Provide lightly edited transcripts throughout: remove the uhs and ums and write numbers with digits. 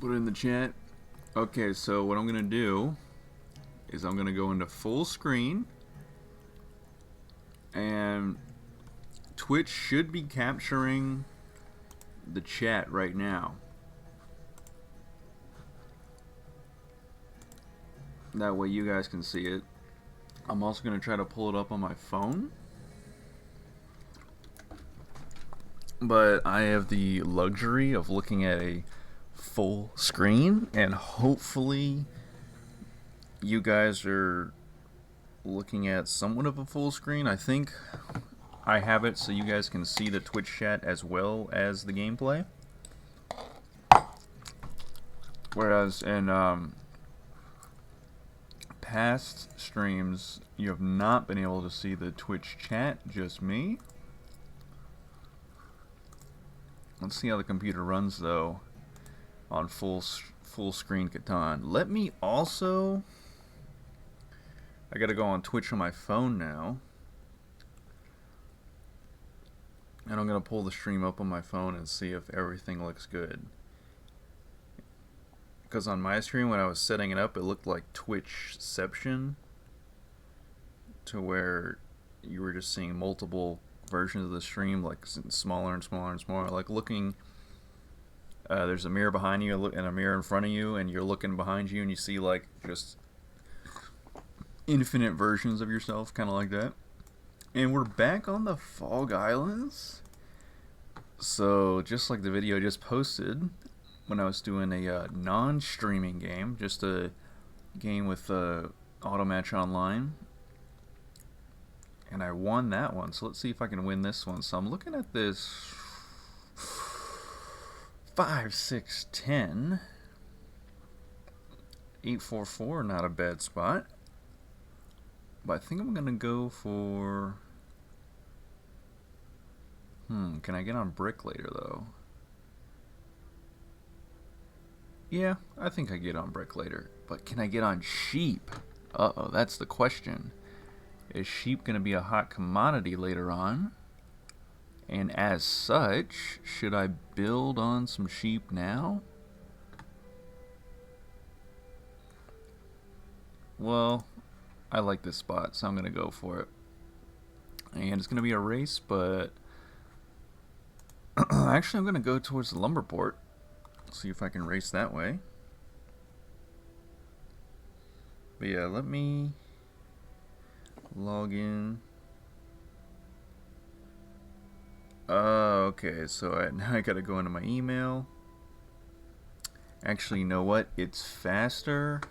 Put it in the chat. Okay, so what I'm gonna do is I'm gonna go into full screen, and Twitch should be capturing the chat right now. That way you guys can see it. I'm also gonna try to pull it up on my phone, but I have the luxury of looking at a full screen, and hopefully you guys are looking at somewhat of a full screen. I think I have it so you guys can see the Twitch chat as well as the gameplay. Whereas in past streams, you have not been able to see the Twitch chat, just me. Let's see how the computer runs though on full screen Catan. Let me also, I gotta go on Twitch on my phone now, and I'm gonna pull the stream up on my phone and see if everything looks good. Because on my stream, when I was setting it up, it looked like Twitchception, to where you were just seeing multiple versions of the stream, like smaller and smaller and smaller. Like looking, there's a mirror behind you and a mirror in front of you, and you're looking behind you and you see like just infinite versions of yourself, kind of like that. And we're back on the Fog Islands. So just like the video I just posted, when I was doing a non-streaming game, just a game with Auto Match Online, and I won that one. So let's see if I can win this one. So I'm looking at this 5, 6, 10, 8, 4, 4, not a bad spot. But I think I'm gonna go for. Can I get on brick later though? Yeah, I think I get on brick later. But can I get on sheep? Uh-oh, that's the question. Is sheep going to be a hot commodity later on? And as such, should I build on some sheep now? Well, I like this spot, so I'm going to go for it. And it's going to be a race, but actually I'm going to go towards the lumber port. See if I can race that way. But yeah, let me log in. Okay, so now I gotta go into my email. Actually, you know what? It's faster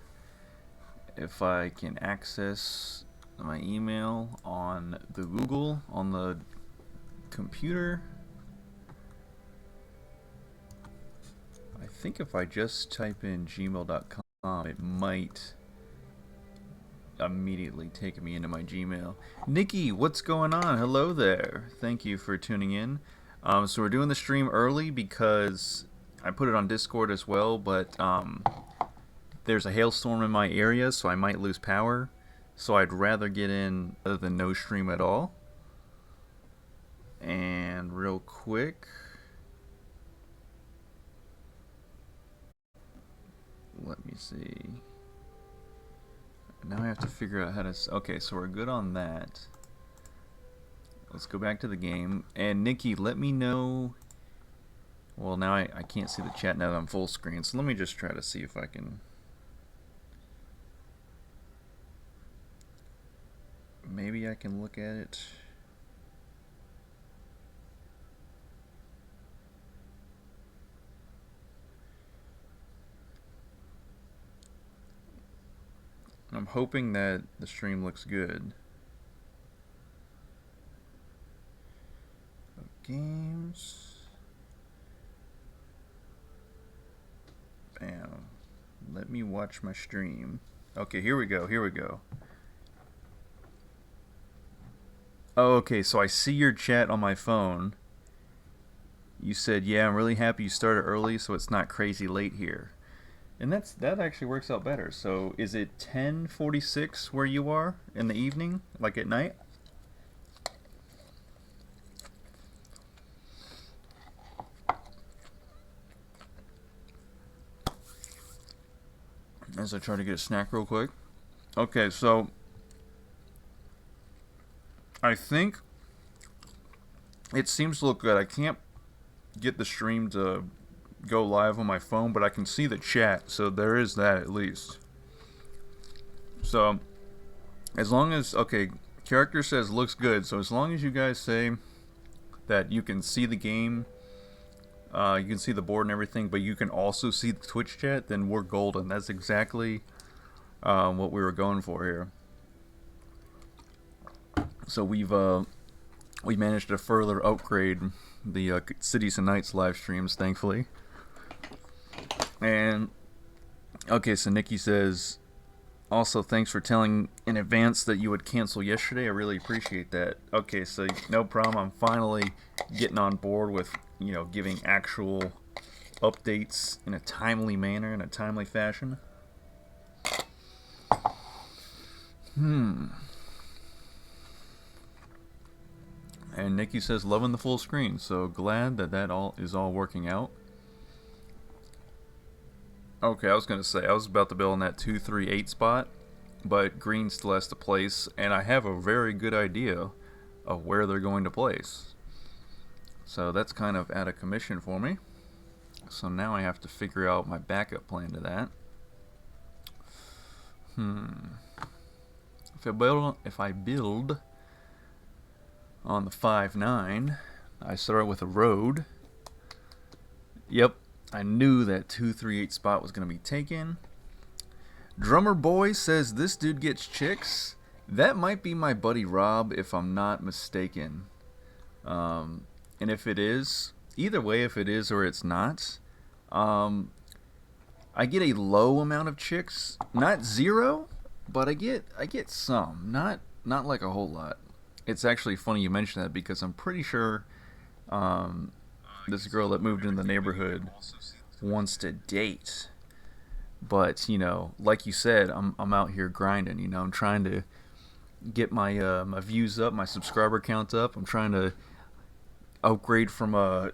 if I can access my email on the Google, on the computer. I think if I just type in gmail.com, it might immediately take me into my Gmail. Nikki, what's going on? Hello there. Thank you for tuning in. So we're doing the stream early because I put it on Discord as well, but there's a hailstorm in my area, so I might lose power. So I'd rather get in other than no stream at all. And real quick, let me see. Now I have to figure out how to. Okay, so we're good on that. Let's go back to the game. And Nikki, let me know. Well, now I can't see the chat now that I'm full screen, so let me just try to see if I can. Maybe I can look at it. I'm hoping that the stream looks good. Games. Bam. Let me watch my stream. Okay, here we go. Here we go. Oh, okay, so I see your chat on my phone. You said, yeah, I'm really happy you started early so it's not crazy late here. And that actually works out better. So is it 10:46 where you are in the evening, like at night? as I try to get a snack real quick. Okay, so I think it seems to look good. I can't get the stream to go live on my phone, but I can see the chat, so there is that at least. So, as long as, okay, character says looks good, so as long as you guys say that you can see the game, you can see the board and everything, but you can also see the Twitch chat, then we're golden. That's exactly what we were going for here. So we managed to further upgrade the Cities and Nights live streams, thankfully. And okay, so Nikki says, also thanks for telling in advance that you would cancel yesterday. I really appreciate that. Okay, so no problem. I'm finally getting on board with, you know, giving actual updates in a timely manner, in a timely fashion. And Nikki says loving the full screen, so glad that that all is all working out. Okay, I was gonna say I was about to build in that 2-3-8 spot, but green still has to place, and I have a very good idea of where they're going to place. So that's kind of out of commission for me. So now I have to figure out my backup plan to that. If I build on the 5-9, I start with a road. Yep, I knew that 2-3-8 spot was going to be taken. Drummer Boy says this dude gets chicks. That might be my buddy Rob, if I'm not mistaken. And if it is, either way, if it is or it's not, I get a low amount of chicks. Not zero, but I get some. Not like a whole lot. It's actually funny you mention that because I'm pretty sure this girl that moved in the neighborhood wants to date. But, you know, like you said, I'm out here grinding, you know. I'm trying to get my my views up, my subscriber count up. I'm trying to upgrade from a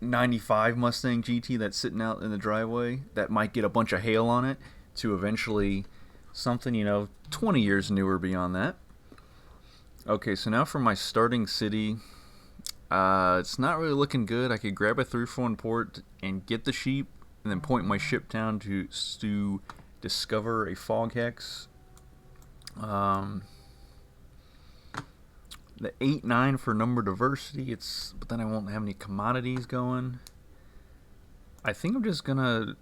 95 Mustang GT that's sitting out in the driveway that might get a bunch of hail on it to eventually something, you know, 20 years newer beyond that. Okay, so now for my starting city, it's not really looking good. I could grab a 3-4 port and get the sheep, and then point my ship down to discover a fog hex. The 8-9 for number diversity. But then I won't have any commodities going. I think I'm just gonna.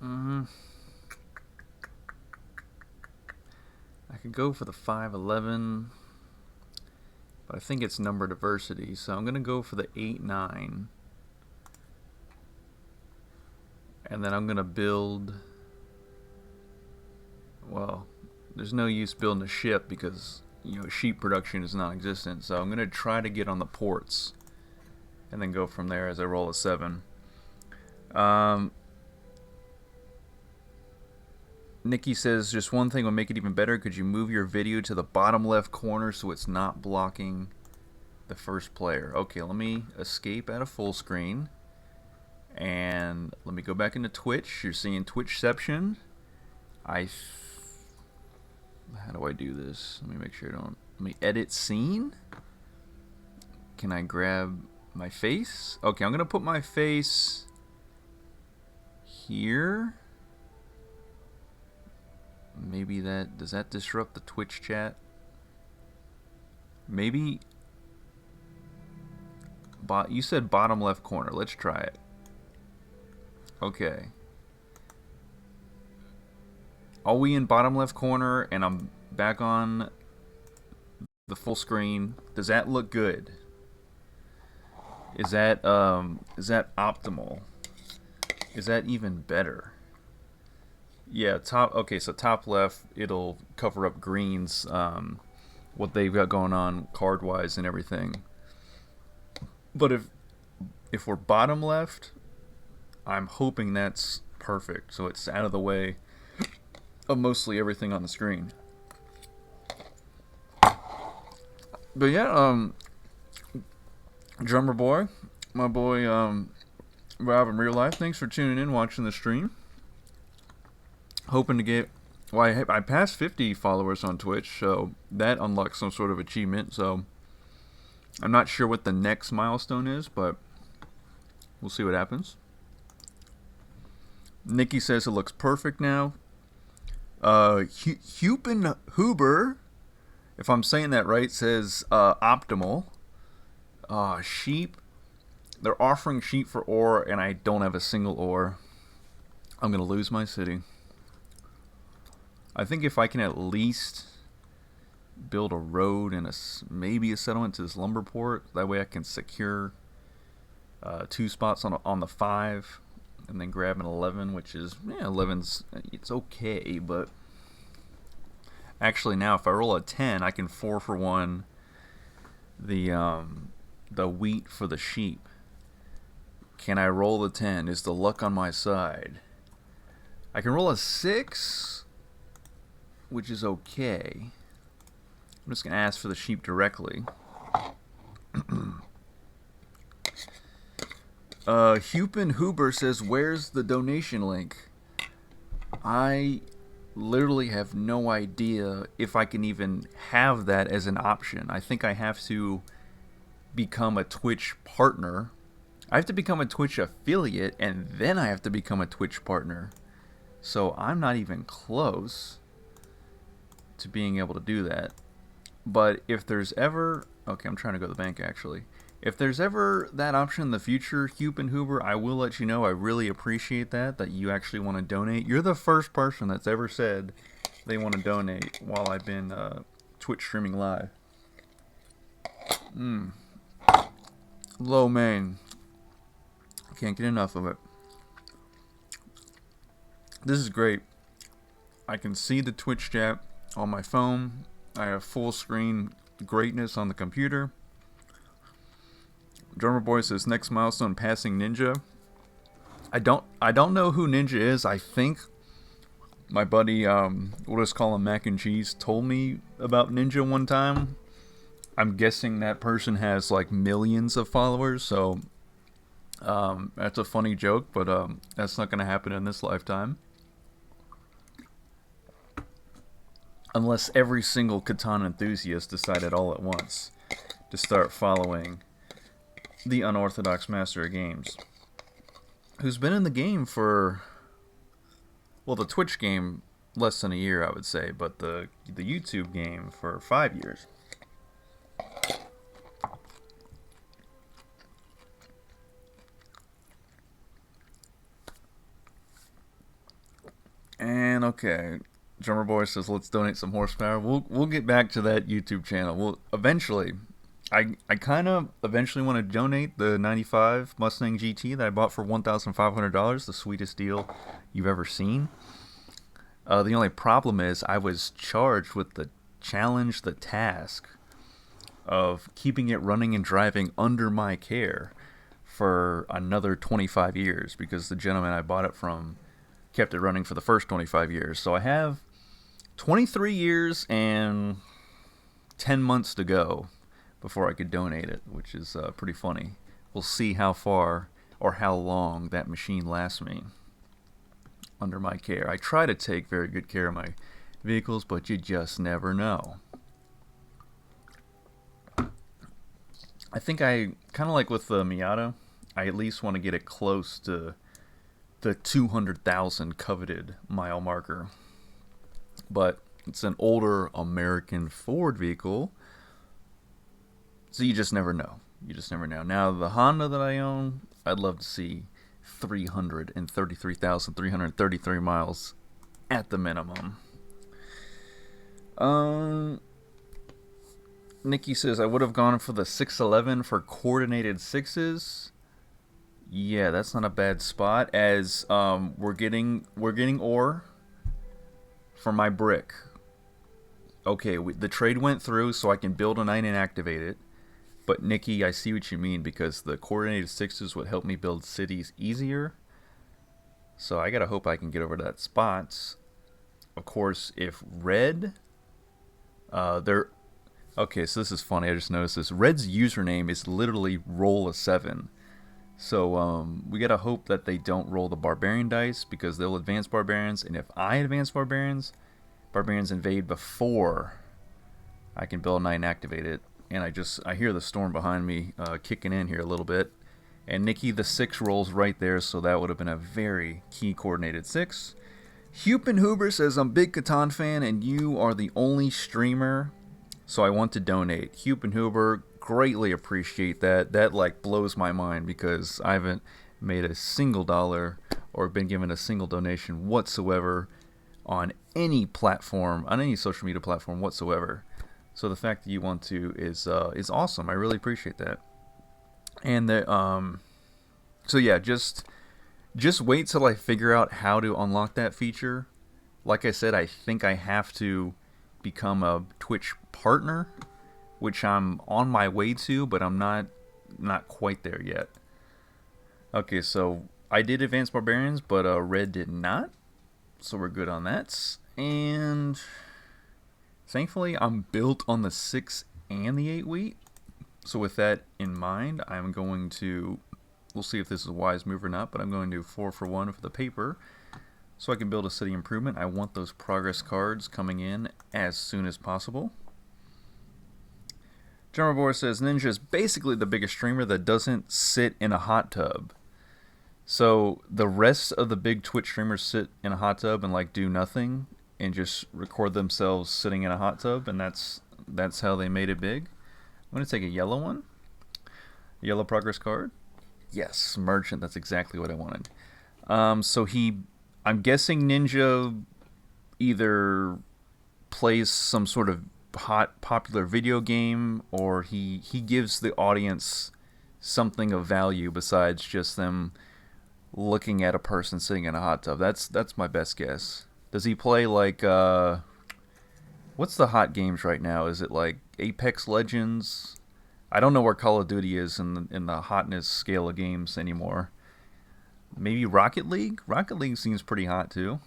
I could go for the 5-11. But I think it's number diversity, so I'm going to go for the 8-9. And then I'm going to build... Well, there's no use building a ship because, you know, sheep production is non-existent. So I'm going to try to get on the ports and then go from there as I roll a 7. Nikki says, just one thing will make it even better. Could you move your video to the bottom left corner so it's not blocking the first player? Okay, let me escape out of full screen. And let me go back into Twitch. You're seeing Twitchception. How do I do this? Let me make sure I don't... Let me edit scene. Can I grab my face? Okay, I'm going to put my face here. Maybe that... Does that disrupt the Twitch chat? Maybe... You said bottom left corner. Let's try it. Okay. Are we in bottom left corner and I'm back on the full screen? Does that look good? Is that optimal? Is that even better? Yeah, okay, so top left, it'll cover up greens, what they've got going on card-wise and everything. But if we're bottom left, I'm hoping that's perfect, so it's out of the way of mostly everything on the screen. But yeah, Drummer Boy, my boy Rob in real life, thanks for tuning in, watching the stream. Hoping to get. Well, I passed 50 followers on Twitch, so that unlocks some sort of achievement. So I'm not sure what the next milestone is, but we'll see what happens. Nikki says it looks perfect now. Hupen Huber, if I'm saying that right, says optimal. Sheep. They're offering sheep for ore, and I don't have a single ore. I'm going to lose my city. I think if I can at least build a road and maybe a settlement to this lumber port, that way I can secure 2 spots on the 5, and then grab an 11, which is 11's it's okay, but actually now if I roll a 10, I can 4 for 1 the wheat for the sheep. Can I roll the 10? Is the luck on my side? I can roll a 6, which is okay. I'm just going to ask for the sheep directly. Hupen Huber says, where's the donation link? I literally have no idea if I can even have that as an option. I think I have to become a Twitch partner. I have to become a Twitch affiliate, and then I have to become a Twitch partner. So I'm not even close to being able to do that. But if there's ever... Okay, I'm trying to go to the bank, actually. If there's ever that option in the future, Hupen Huber, I will let you know. I really appreciate that you actually want to donate. You're the first person that's ever said they want to donate while I've been Twitch streaming live. Lo mein. Can't get enough of it. This is great. I can see the Twitch chat on my phone. I have full screen greatness on the computer. Drummer Boy says next milestone passing Ninja. I don't know who Ninja is. I think my buddy, we'll just call him Mac and Cheese, told me about Ninja one time. I'm guessing that person has like millions of followers, so that's a funny joke, but that's not going to happen in this lifetime. Unless every single Catan enthusiast decided all at once to start following the unorthodox master of games, who's been in the game for, well, the Twitch game less than a year, I would say, but the YouTube game for 5 years. And okay, Drummer Boy says let's donate some horsepower. We'll get back to that YouTube channel. We'll eventually. I kind of eventually want to donate the 95 Mustang GT that I bought for $1,500, the sweetest deal you've ever seen. The only problem is I was charged with the task of keeping it running and driving under my care for another 25 years because the gentleman I bought it from kept it running for the first 25 years. So I have 23 years and 10 months to go before I could donate it, which is pretty funny. We'll see how far or how long that machine lasts me under my care. I try to take very good care of my vehicles, but you just never know. I think I kind of like with the Miata, I at least want to get it close to the 200,000 coveted mile marker. But it's an older American Ford vehicle, so you just never know. You just never know. Now, the Honda that I own, I'd love to see 333,333 miles at the minimum. Nikki says, I would have gone for the 611 for coordinated sixes. Yeah, that's not a bad spot, as we're getting ore for my brick. Okay, the trade went through, so I can build a 9 and activate it. But Nikki, I see what you mean, because the coordinated sixes would help me build cities easier. So I gotta hope I can get over to that spot. Of course, if red, okay, so this is funny. I just noticed this. Red's username is literally roll a 7. So we gotta hope that they don't roll the barbarian dice because they'll advance barbarians, and if I advance barbarians, barbarians invade before I can build knight and activate it. And I hear the storm behind me kicking in here a little bit. And Nikki the 6 rolls right there, so that would have been a very key coordinated 6. Huber says, I'm a big Catan fan and you are the only streamer, so I want to donate. Huber, greatly appreciate that. That like blows my mind because I haven't made a single dollar or been given a single donation whatsoever on any platform, on any social media platform whatsoever. So the fact that you want to is awesome. I really appreciate that. And so yeah, just wait till I figure out how to unlock that feature. Like I said, I think I have to become a Twitch partner, which I'm on my way to, but I'm not quite there yet. Okay, so I did advance barbarians, but red did not. So we're good on that. And thankfully, I'm built on the 6 and the 8 wheat. So with that in mind, I'm going to, we'll see if this is a wise move or not, but I'm going to 4 for 1 for the paper so I can build a city improvement. I want those progress cards coming in as soon as possible. Drummer Boy says, Ninja is basically the biggest streamer that doesn't sit in a hot tub. So the rest of the big Twitch streamers sit in a hot tub and like do nothing and just record themselves sitting in a hot tub, and that's how they made it big. I'm going to take a yellow one. Yellow progress card. Yes, merchant. That's exactly what I wanted. So I'm guessing Ninja either plays some sort of hot popular video game, or he gives the audience something of value besides just them looking at a person sitting in a hot tub. That's my best guess. Does he play like what's the hot games right now? Is it like Apex Legends? I don't know where Call of Duty is in the hotness scale of games anymore. Maybe Rocket League? Rocket League seems pretty hot too.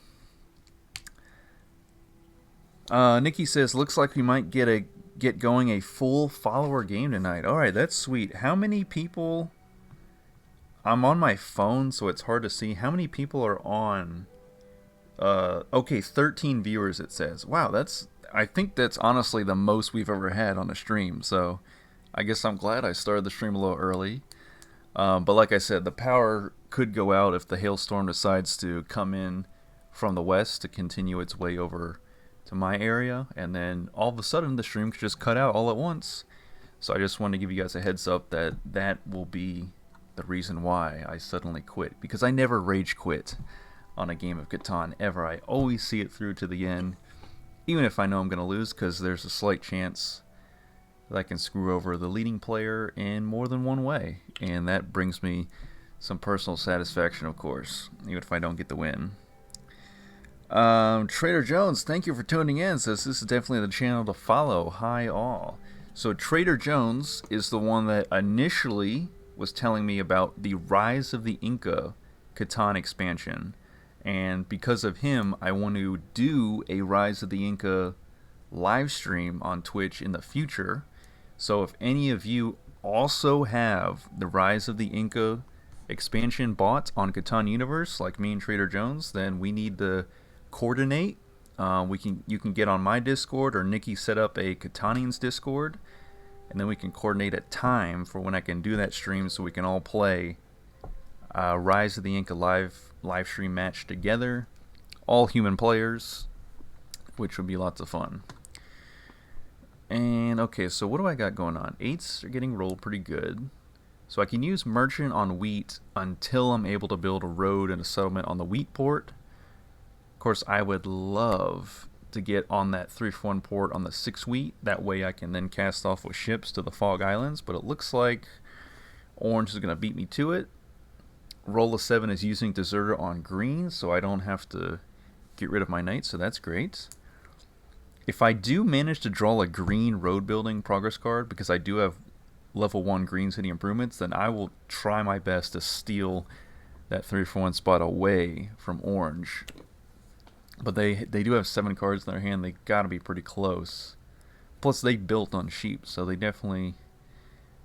Nikki says, looks like we might get going a full follower game tonight. Alright, that's sweet. How many people... I'm on my phone, so it's hard to see. How many people are on... okay, 13 viewers it says. Wow, I think that's honestly the most we've ever had on a stream, so I guess I'm glad I started the stream a little early. But like I said, the power could go out if the hailstorm decides to come in from the west to continue its way over to my area, and then all of a sudden the stream could just cut out all at once. So I just wanted to give you guys a heads up that will be the reason why I suddenly quit, because I never rage quit on a game of Catan ever. I always see it through to the end, even if I know I'm going to lose, because there's a slight chance that I can screw over the leading player in more than one way, and that brings me some personal satisfaction, of course, even if I don't get the win. Trader Jones, thank you for tuning in. Says this is definitely the channel to follow. Hi all. So Trader Jones is the one that initially was telling me about the Rise of the Inca Catan expansion, and because of him I want to do a Rise of the Inca live stream on Twitch in the future. So if any of you also have the Rise of the Inca expansion bought on Catan Universe like me and Trader Jones, then we need to coordinate. You can get on my Discord, or Nikki set up a Catanians Discord, and then we can coordinate a time for when I can do that stream so we can all play Rise of the Inca live stream match together, all human players, which would be lots of fun. And okay, so what do I got going on? 8s are getting rolled pretty good. So I can use merchant on wheat until I'm able to build a road and a settlement on the wheat port. Of course, I would love to get on that 3-for-1 port on the 6 wheat. That way I can then cast off with ships to the Fog Islands. But it looks like orange is going to beat me to it. Roll of 7 is using deserter on green, so I don't have to get rid of my knight, so that's great. If I do manage to draw a green road building progress card, because I do have level 1 green city improvements, then I will try my best to steal that 3-for-1 spot away from orange. But they do have 7 cards in their hand. They gotta be pretty close. Plus they built on sheep, so they definitely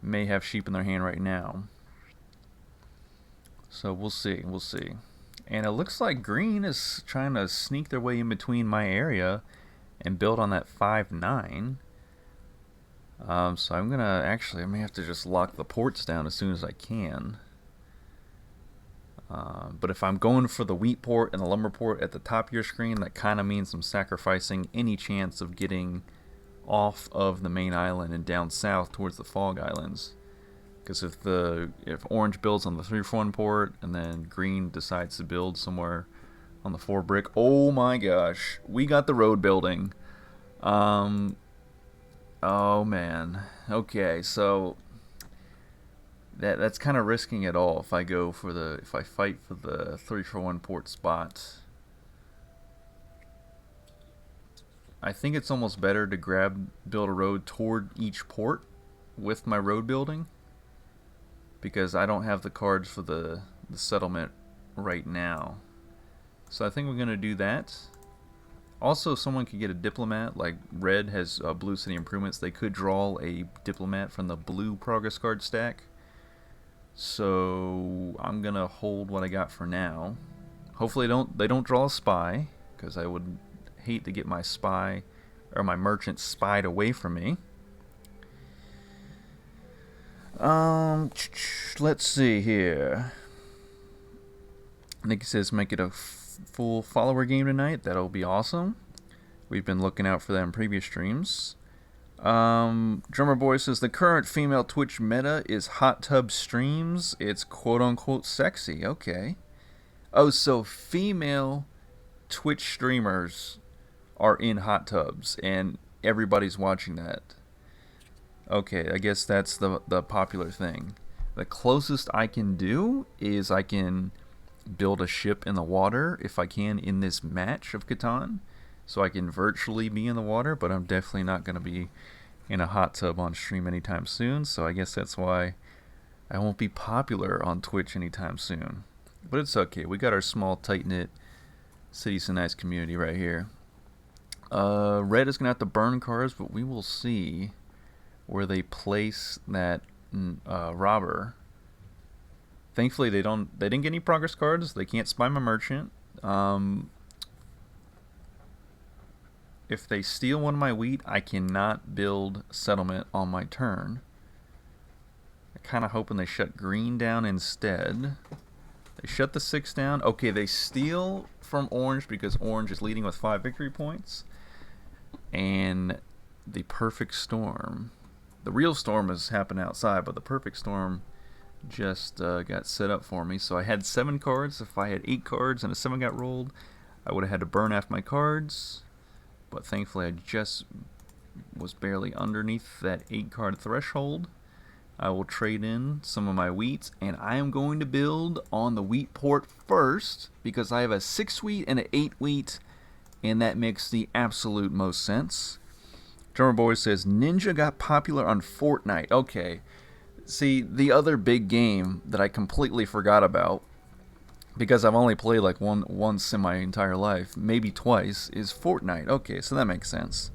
may have sheep in their hand right now. So we'll see. We'll see. And it looks like green is trying to sneak their way in between my area and build on that 5-9. So I'm gonna actually, I may have to just lock the ports down as soon as I can. But if I'm going for the wheat port and the lumber port at the top of your screen, that kind of means I'm sacrificing any chance of getting off of the main island and down south towards the Fog Islands. Because if orange builds on the 3-for-1 port and then green decides to build somewhere on the 4 brick, oh my gosh, we got the road building. Oh man. Okay, so that's kind of risking it all if I fight for the 3-for-1 port spot. I think it's almost better to build a road toward each port with my road building, because I don't have the cards for the settlement right now. So I think we're going to do that. Also, someone could get a diplomat, like red has blue city improvements. They could draw a diplomat from the blue progress card stack. So I'm going to hold what I got for now. Hopefully they don't draw a spy, because I would hate to get my spy or my merchant spied away from me. Let's see here. Nikki says make it a full follower game tonight. That'll be awesome. We've been looking out for that in previous streams. Drummer Boy says the current female Twitch meta is hot tub streams. It's quote unquote sexy. Okay. Oh, so female Twitch streamers are in hot tubs and everybody's watching that. Okay, I guess that's the popular thing. The closest I can do is I can build a ship in the water if I can in this match of Catan. So I can virtually be in the water, but I'm definitely not going to be in a hot tub on stream anytime soon. So I guess that's why I won't be popular on Twitch anytime soon. But it's okay. We got our small, tight-knit Cities and Nights community right here. Red is going to have to burn cards, but we will see where they place that robber. Thankfully, they didn't get any progress cards. They can't spy my merchant. If they steal one of my wheat, I cannot build settlement on my turn. I'm kind of hoping they shut green down instead. They shut the 6 down. Okay, they steal from orange because orange is leading with 5 victory points. And the perfect storm. The real storm is happening outside, but the perfect storm just got set up for me. So I had 7 cards. If I had 8 cards and a 7 got rolled, I would have had to burn half my cards. But thankfully I just was barely underneath that 8 card threshold. I will trade in some of my wheat, and I am going to build on the wheat port first because I have a 6 wheat and an 8 wheat, and that makes the absolute most sense. Drummer Boy says Ninja got popular on Fortnite. Okay, see, the other big game that I completely forgot about, because I've only played like once in my entire life, maybe twice, is Fortnite. Okay, so that makes sense.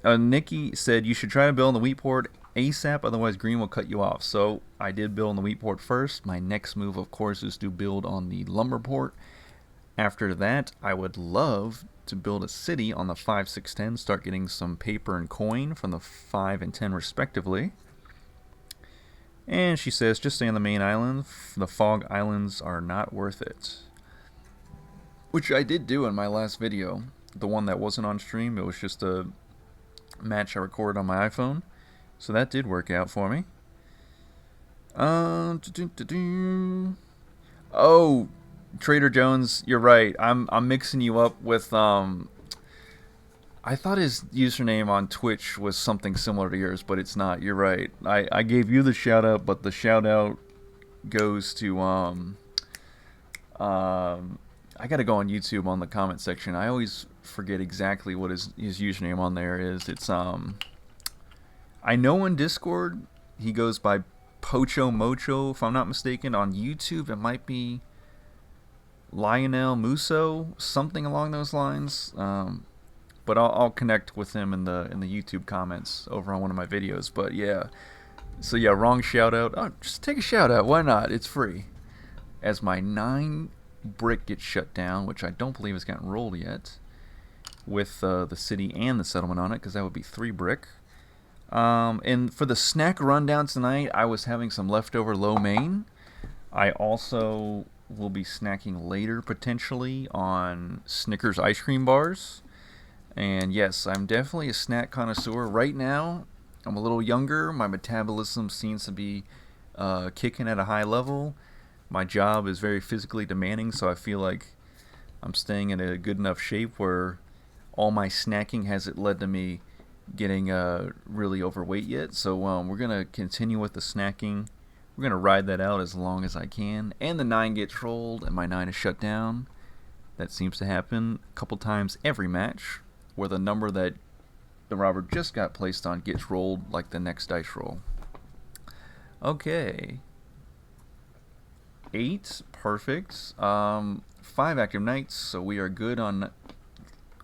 Nikki said you should try to build on the wheat port ASAP, otherwise green will cut you off. So I did build on the wheat port first. My next move, of course, is to build on the lumber port. After that, I would love to build a city on the 5, 6, 10, start getting some paper and coin from the 5 and 10 respectively. And she says, just stay on the main island. The Fog Islands are not worth it. Which I did do in my last video. The one that wasn't on stream. It was just a match I recorded on my iPhone. So that did work out for me. Oh, Trader Jones, you're right. I'm mixing you up with I thought his username on Twitch was something similar to yours, but it's not. You're right. I gave you the shout out, but the shout out goes to I gotta go on YouTube on the comment section. I always forget exactly what his username on there is. It's I know in Discord he goes by Pocho Mocho, if I'm not mistaken. On YouTube it might be Lionel Musso, something along those lines. But I'll connect with him in the YouTube comments over on one of my videos. But yeah, So yeah, wrong shout out. Oh, just take a shout out. Why not? It's free. As my 9 brick gets shut down, which I don't believe has gotten rolled yet, with the city and the settlement on it, because that would be 3 brick. And for the snack rundown tonight, I was having some leftover lo mein. I also will be snacking later potentially on Snickers ice cream bars. And yes, I'm definitely a snack connoisseur. Right now, I'm a little younger. My metabolism seems to be kicking at a high level. My job is very physically demanding, so I feel like I'm staying in a good enough shape where all my snacking hasn't led to me getting really overweight yet. So we're going to continue with the snacking. We're going to ride that out as long as I can. And the 9 gets rolled, and my 9 is shut down. That seems to happen a couple times every match, where the number that the robber just got placed on gets rolled like the next dice roll. Okay. 8, perfect. 5 active knights, so we are good on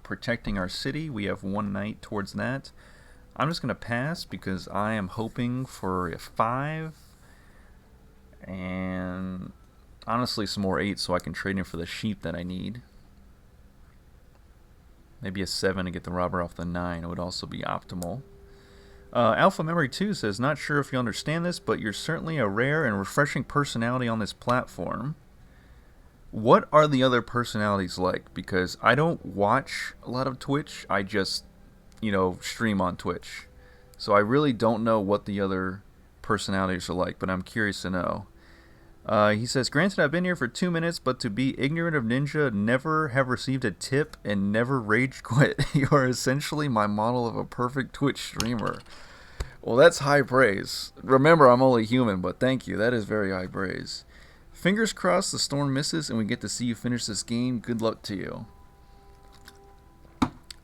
protecting our city. We have 1 knight towards that. I'm just going to pass because I am hoping for a 5 and honestly some more 8 so I can trade in for the sheep that I need. Maybe a 7 to get the robber off the 9 would also be optimal. Alpha Memory 2 says, not sure if you understand this, but you're certainly a rare and refreshing personality on this platform. What are the other personalities like? Because I don't watch a lot of Twitch. I just, stream on Twitch. So I really don't know what the other personalities are like, but I'm curious to know. He says, granted, I've been here for 2 minutes, but to be ignorant of Ninja, never have received a tip, and never rage quit. You are essentially my model of a perfect Twitch streamer. Well, that's high praise. Remember, I'm only human, but thank you. That is very high praise. Fingers crossed the storm misses and we get to see you finish this game. Good luck to you.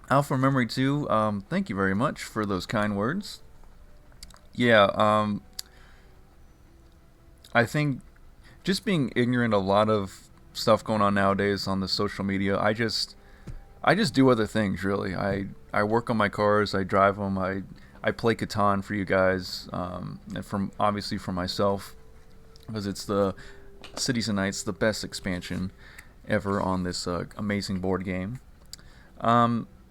Alpha Memory 2, thank you very much for those kind words. Yeah, I think just being ignorant of a lot of stuff going on nowadays on the social media, I just do other things, really. I work on my cars, I drive them, I play Catan for you guys, and obviously for myself, because it's the Cities and Knights, the best expansion ever on this amazing board game.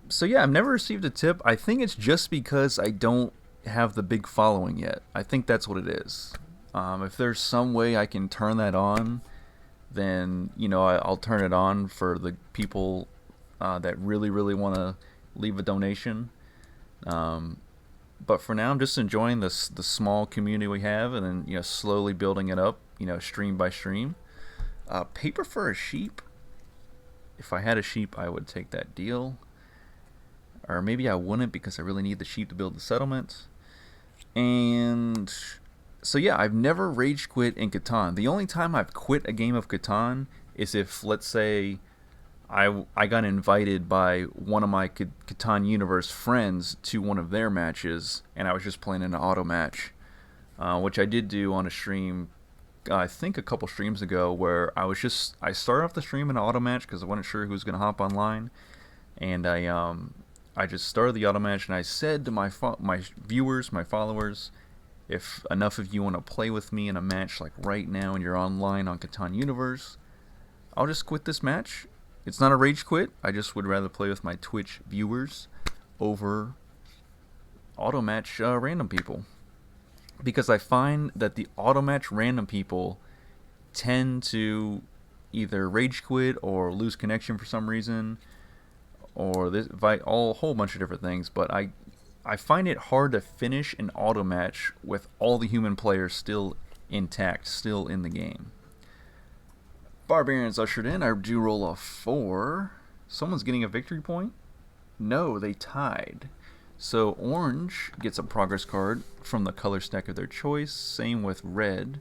So yeah, I've never received a tip. I think it's just because I don't have the big following yet. I think that's what it is. If there's some way I can turn that on, then I'll turn it on for the people that really, really want to leave a donation. But for now, I'm just enjoying the small community we have, and then slowly building it up, stream by stream. Paper for a sheep. If I had a sheep, I would take that deal. Or maybe I wouldn't because I really need the sheep to build the settlement. And so yeah, I've never rage quit in Catan. The only time I've quit a game of Catan is if, let's say, I got invited by one of my Catan Universe friends to one of their matches, and I was just playing an auto match, which I did do on a stream, I think a couple streams ago, where I started off the stream in an auto match because I wasn't sure who was going to hop online, and I just started the auto match, and I said to my viewers, my followers, if enough of you want to play with me in a match like right now and you're online on Catan Universe, I'll just quit this match. It's not a rage quit. I just would rather play with my Twitch viewers over auto match random people. Because I find that the auto match random people tend to either rage quit or lose connection for some reason, or a whole bunch of different things. But I find it hard to finish an auto match with all the human players still intact, still in the game. Barbarians ushered in. I do roll a 4. Someone's getting a victory point? No, they tied. So orange gets a progress card from the color stack of their choice. Same with red.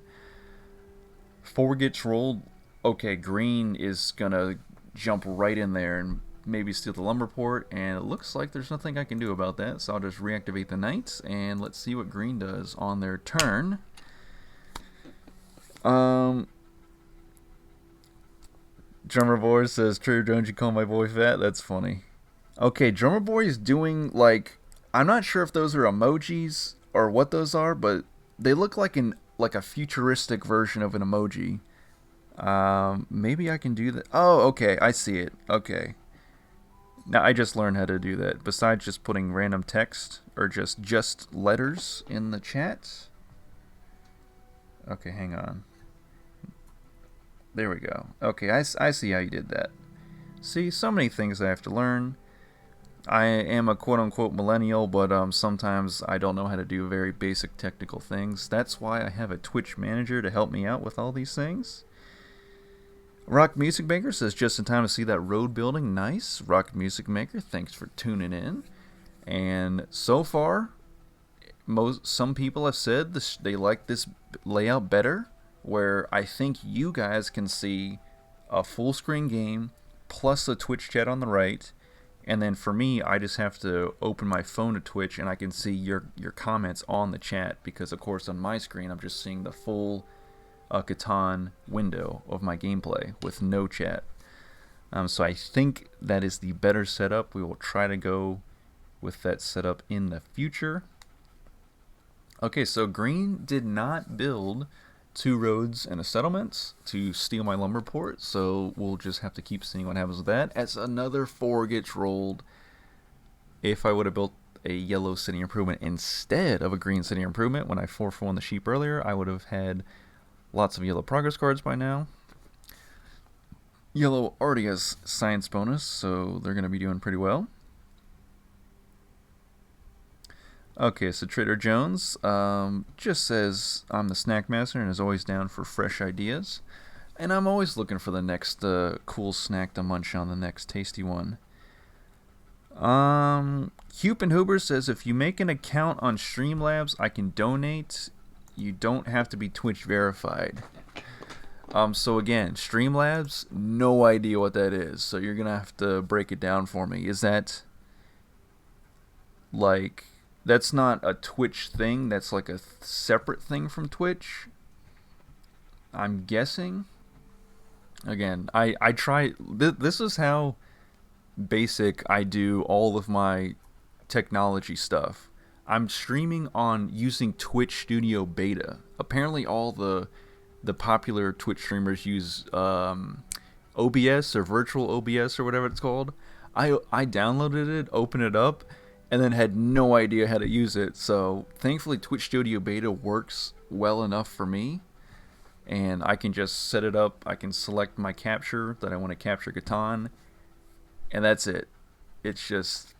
4 gets rolled. Okay, green is going to jump right in there and maybe steal the lumber port. And it looks like there's nothing I can do about that. So I'll just reactivate the knights. And let's see what green does on their turn. Drummer Boy says, True, don't you call my boy fat? That's funny. Okay, Drummer Boy is doing, like, I'm not sure if those are emojis or what those are, but they look like a futuristic version of an emoji. Maybe I can do that. Oh, okay, I see it. Okay. Now I just learned how to do that. Besides just putting random text or just letters in the chat. Okay, hang on. There we go. Okay, I see how you did that. See, so many things I have to learn. I am a quote-unquote millennial, but sometimes I don't know how to do very basic technical things. That's why I have a Twitch manager to help me out with all these things. Rock Music Maker says, just in time to see that road building. Nice. Rock Music Maker, thanks for tuning in. And so far, some people have said they like this layout better, where I think you guys can see a full screen game plus a Twitch chat on the right. And then for me, I just have to open my phone to Twitch and I can see your comments on the chat, because of course on my screen I'm just seeing the full Catan window of my gameplay with no chat. So I think that is the better setup. We will try to go with that setup in the future. Okay, so Green did not build 2 roads and a settlement to steal my lumber port, so we'll just have to keep seeing what happens with that as another 4 gets rolled. If I would have built a yellow city improvement instead of a green city improvement when I 4-for-1 the sheep earlier, I would have had lots of yellow progress cards by now. Yellow already has science bonus, so they're going to be doing pretty well. Okay, so Trader Jones just says, I'm the snack master and is always down for fresh ideas. And I'm always looking for the next cool snack to munch on, the next tasty one. Hupe Huber says, if you make an account on Streamlabs, I can donate. You don't have to be Twitch verified. So again, Streamlabs, no idea what that is. So you're going to have to break it down for me. Is that like... That's not a Twitch thing. That's like a separate thing from Twitch, I'm guessing. Again, I try... This is how basic I do all of my technology stuff. I'm streaming on using Twitch Studio Beta. Apparently all the popular Twitch streamers use OBS or virtual OBS or whatever it's called. I downloaded it, opened it up, and then had no idea how to use it. So thankfully Twitch Studio Beta works well enough for me, and I can just set it up. I can select my capture that I want to capture Catan, and that's it. It's just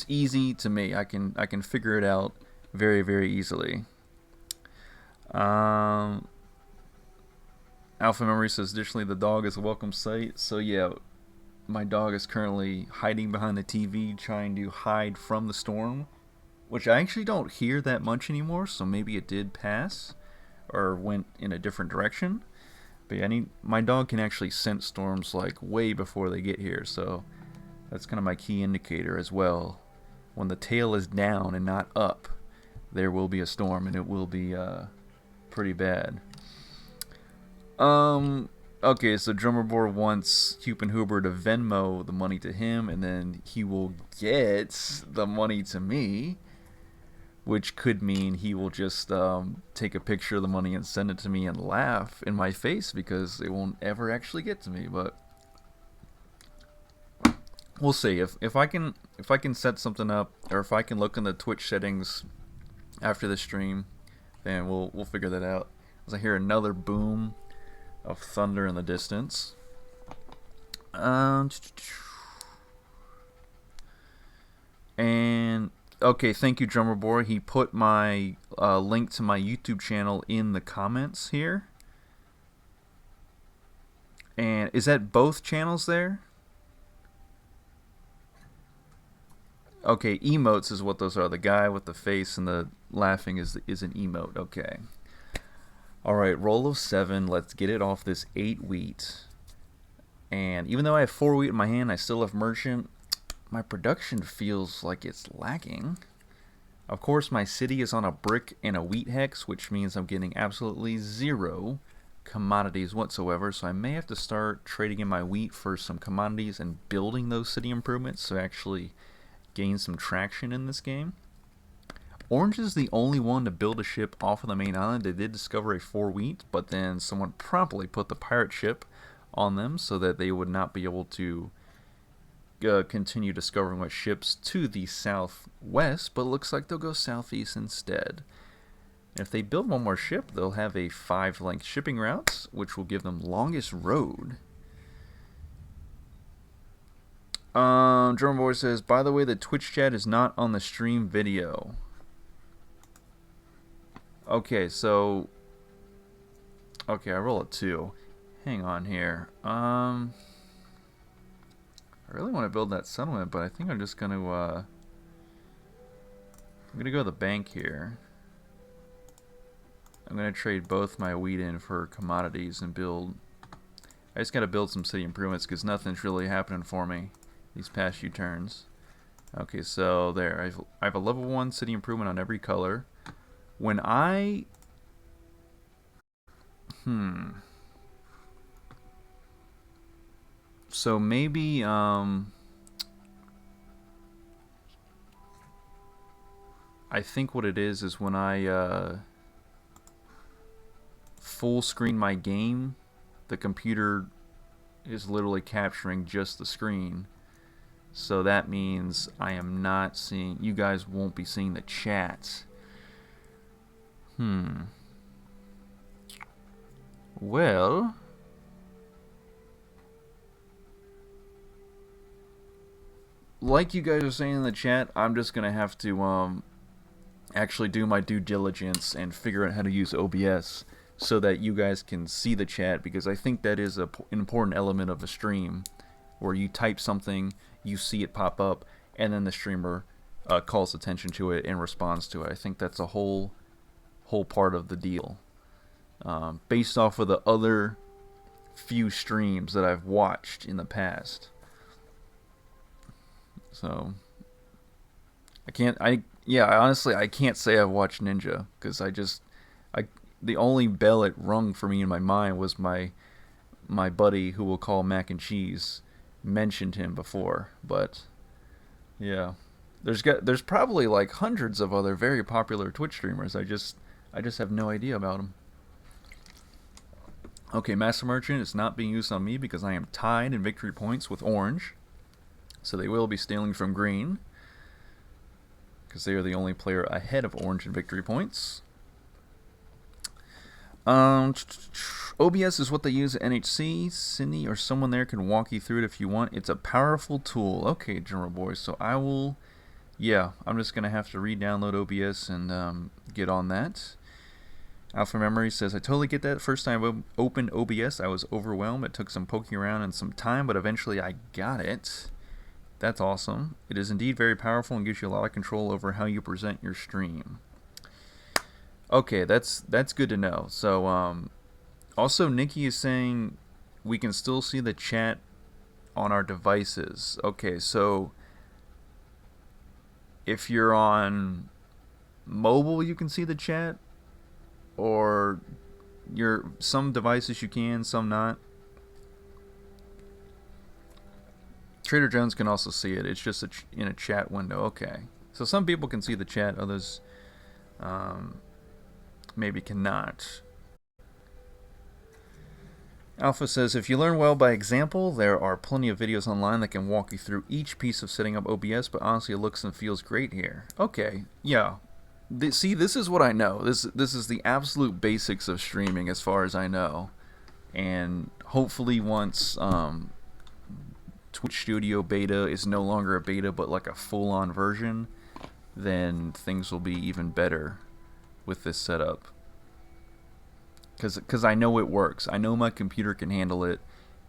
easy to me. I can figure it out very, very easily. Alpha Memory says, additionally, the dog is a welcome sight. So yeah, my dog is currently hiding behind the TV, trying to hide from the storm, which I actually don't hear that much anymore, so maybe it did pass or went in a different direction. But yeah, my dog can actually sense storms like way before they get here, so that's kind of my key indicator as well. When the tail is down and not up, there will be a storm, and it will be pretty bad. Okay, so Drummerboard wants Hupe Huber to Venmo the money to him, and then he will get the money to me, which could mean he will just take a picture of the money and send it to me and laugh in my face because it won't ever actually get to me. But we'll see. If I can set something up, or if I can look in the Twitch settings after the stream, then we'll figure that out. As I hear another boom of thunder in the distance. And okay, thank you, Drummer Boy. He put my link to my YouTube channel in the comments here. And is that both channels there? Okay, emotes is what those are. The guy with the face and the laughing is an emote. Okay. Alright, roll of 7. Let's get it off this 8 wheat. And even though I have 4 wheat in my hand, I still have merchant. My production feels like it's lacking. Of course, my city is on a brick and a wheat hex, which means I'm getting absolutely 0 commodities whatsoever. So I may have to start trading in my wheat for some commodities and building those city improvements to actually gain some traction in this game. Orange is the only one to build a ship off of the main island. They did discover a 4-wheat, but then someone promptly put the pirate ship on them so that they would not be able to continue discovering what ships to the southwest, but it looks like they'll go southeast instead. If they build one more ship, they'll have a 5-length shipping route, which will give them longest road. German Boy says, by the way, the Twitch chat is not on the stream video. Okay, so... Okay, I roll a 2. Hang on here. I really want to build that settlement, but I think I'm just going to... I'm going to go to the bank here. I'm going to trade both my wheat in for commodities and build... I just got to build some city improvements because nothing's really happening for me these past few turns. Okay, so there. I have a level 1 city improvement on every color. When I... So maybe... I think what it is when I... full screen my game, the computer is literally capturing just the screen, so that means I am not seeing, you guys won't be seeing the chat. Well, like you guys are saying in the chat, I'm just gonna have to actually do my due diligence and figure out how to use OBS so that you guys can see the chat, because I think that is an important element of a stream, where you type something, you see it pop up, and then the streamer calls attention to it and responds to it. I think that's a whole part of the deal, based off of the other few streams that I've watched in the past. So honestly I can't say I've watched Ninja, because the only bell it rung for me in my mind was my buddy, who we'll call Mac and Cheese, mentioned him before. But yeah, there's probably like hundreds of other very popular Twitch streamers. I just have no idea about them. Okay, Master Merchant is not being used on me because I am tied in victory points with Orange, so they will be stealing from Green because they are the only player ahead of Orange in victory points. OBS is what they use at NHC. Cindy or someone there can walk you through it if you want. It's a powerful tool. Okay, General Boy, so I will... Yeah, I'm just going to have to re-download OBS and get on that. Alpha Memory says, I totally get that. First time I opened OBS, I was overwhelmed. It took some poking around and some time, but eventually I got it. That's awesome. It is indeed very powerful and gives you a lot of control over how you present your stream. Okay, that's good to know. So, also Nikki is saying we can still see the chat on our devices. Okay, so if you're on mobile, you can see the chat, or some devices you can, some not. Trader Jones can also see it. It's just in a chat window. Okay, so some people can see the chat, others maybe cannot. Alpha says, if you learn well by example, there are plenty of videos online that can walk you through each piece of setting up OBS, but honestly it looks and feels great here. Okay, yeah. See, this is what I know. This is the absolute basics of streaming as far as I know. And hopefully once Twitch Studio Beta is no longer a beta but like a full-on version, then things will be even better with this setup, because I know it works. I know my computer can handle it.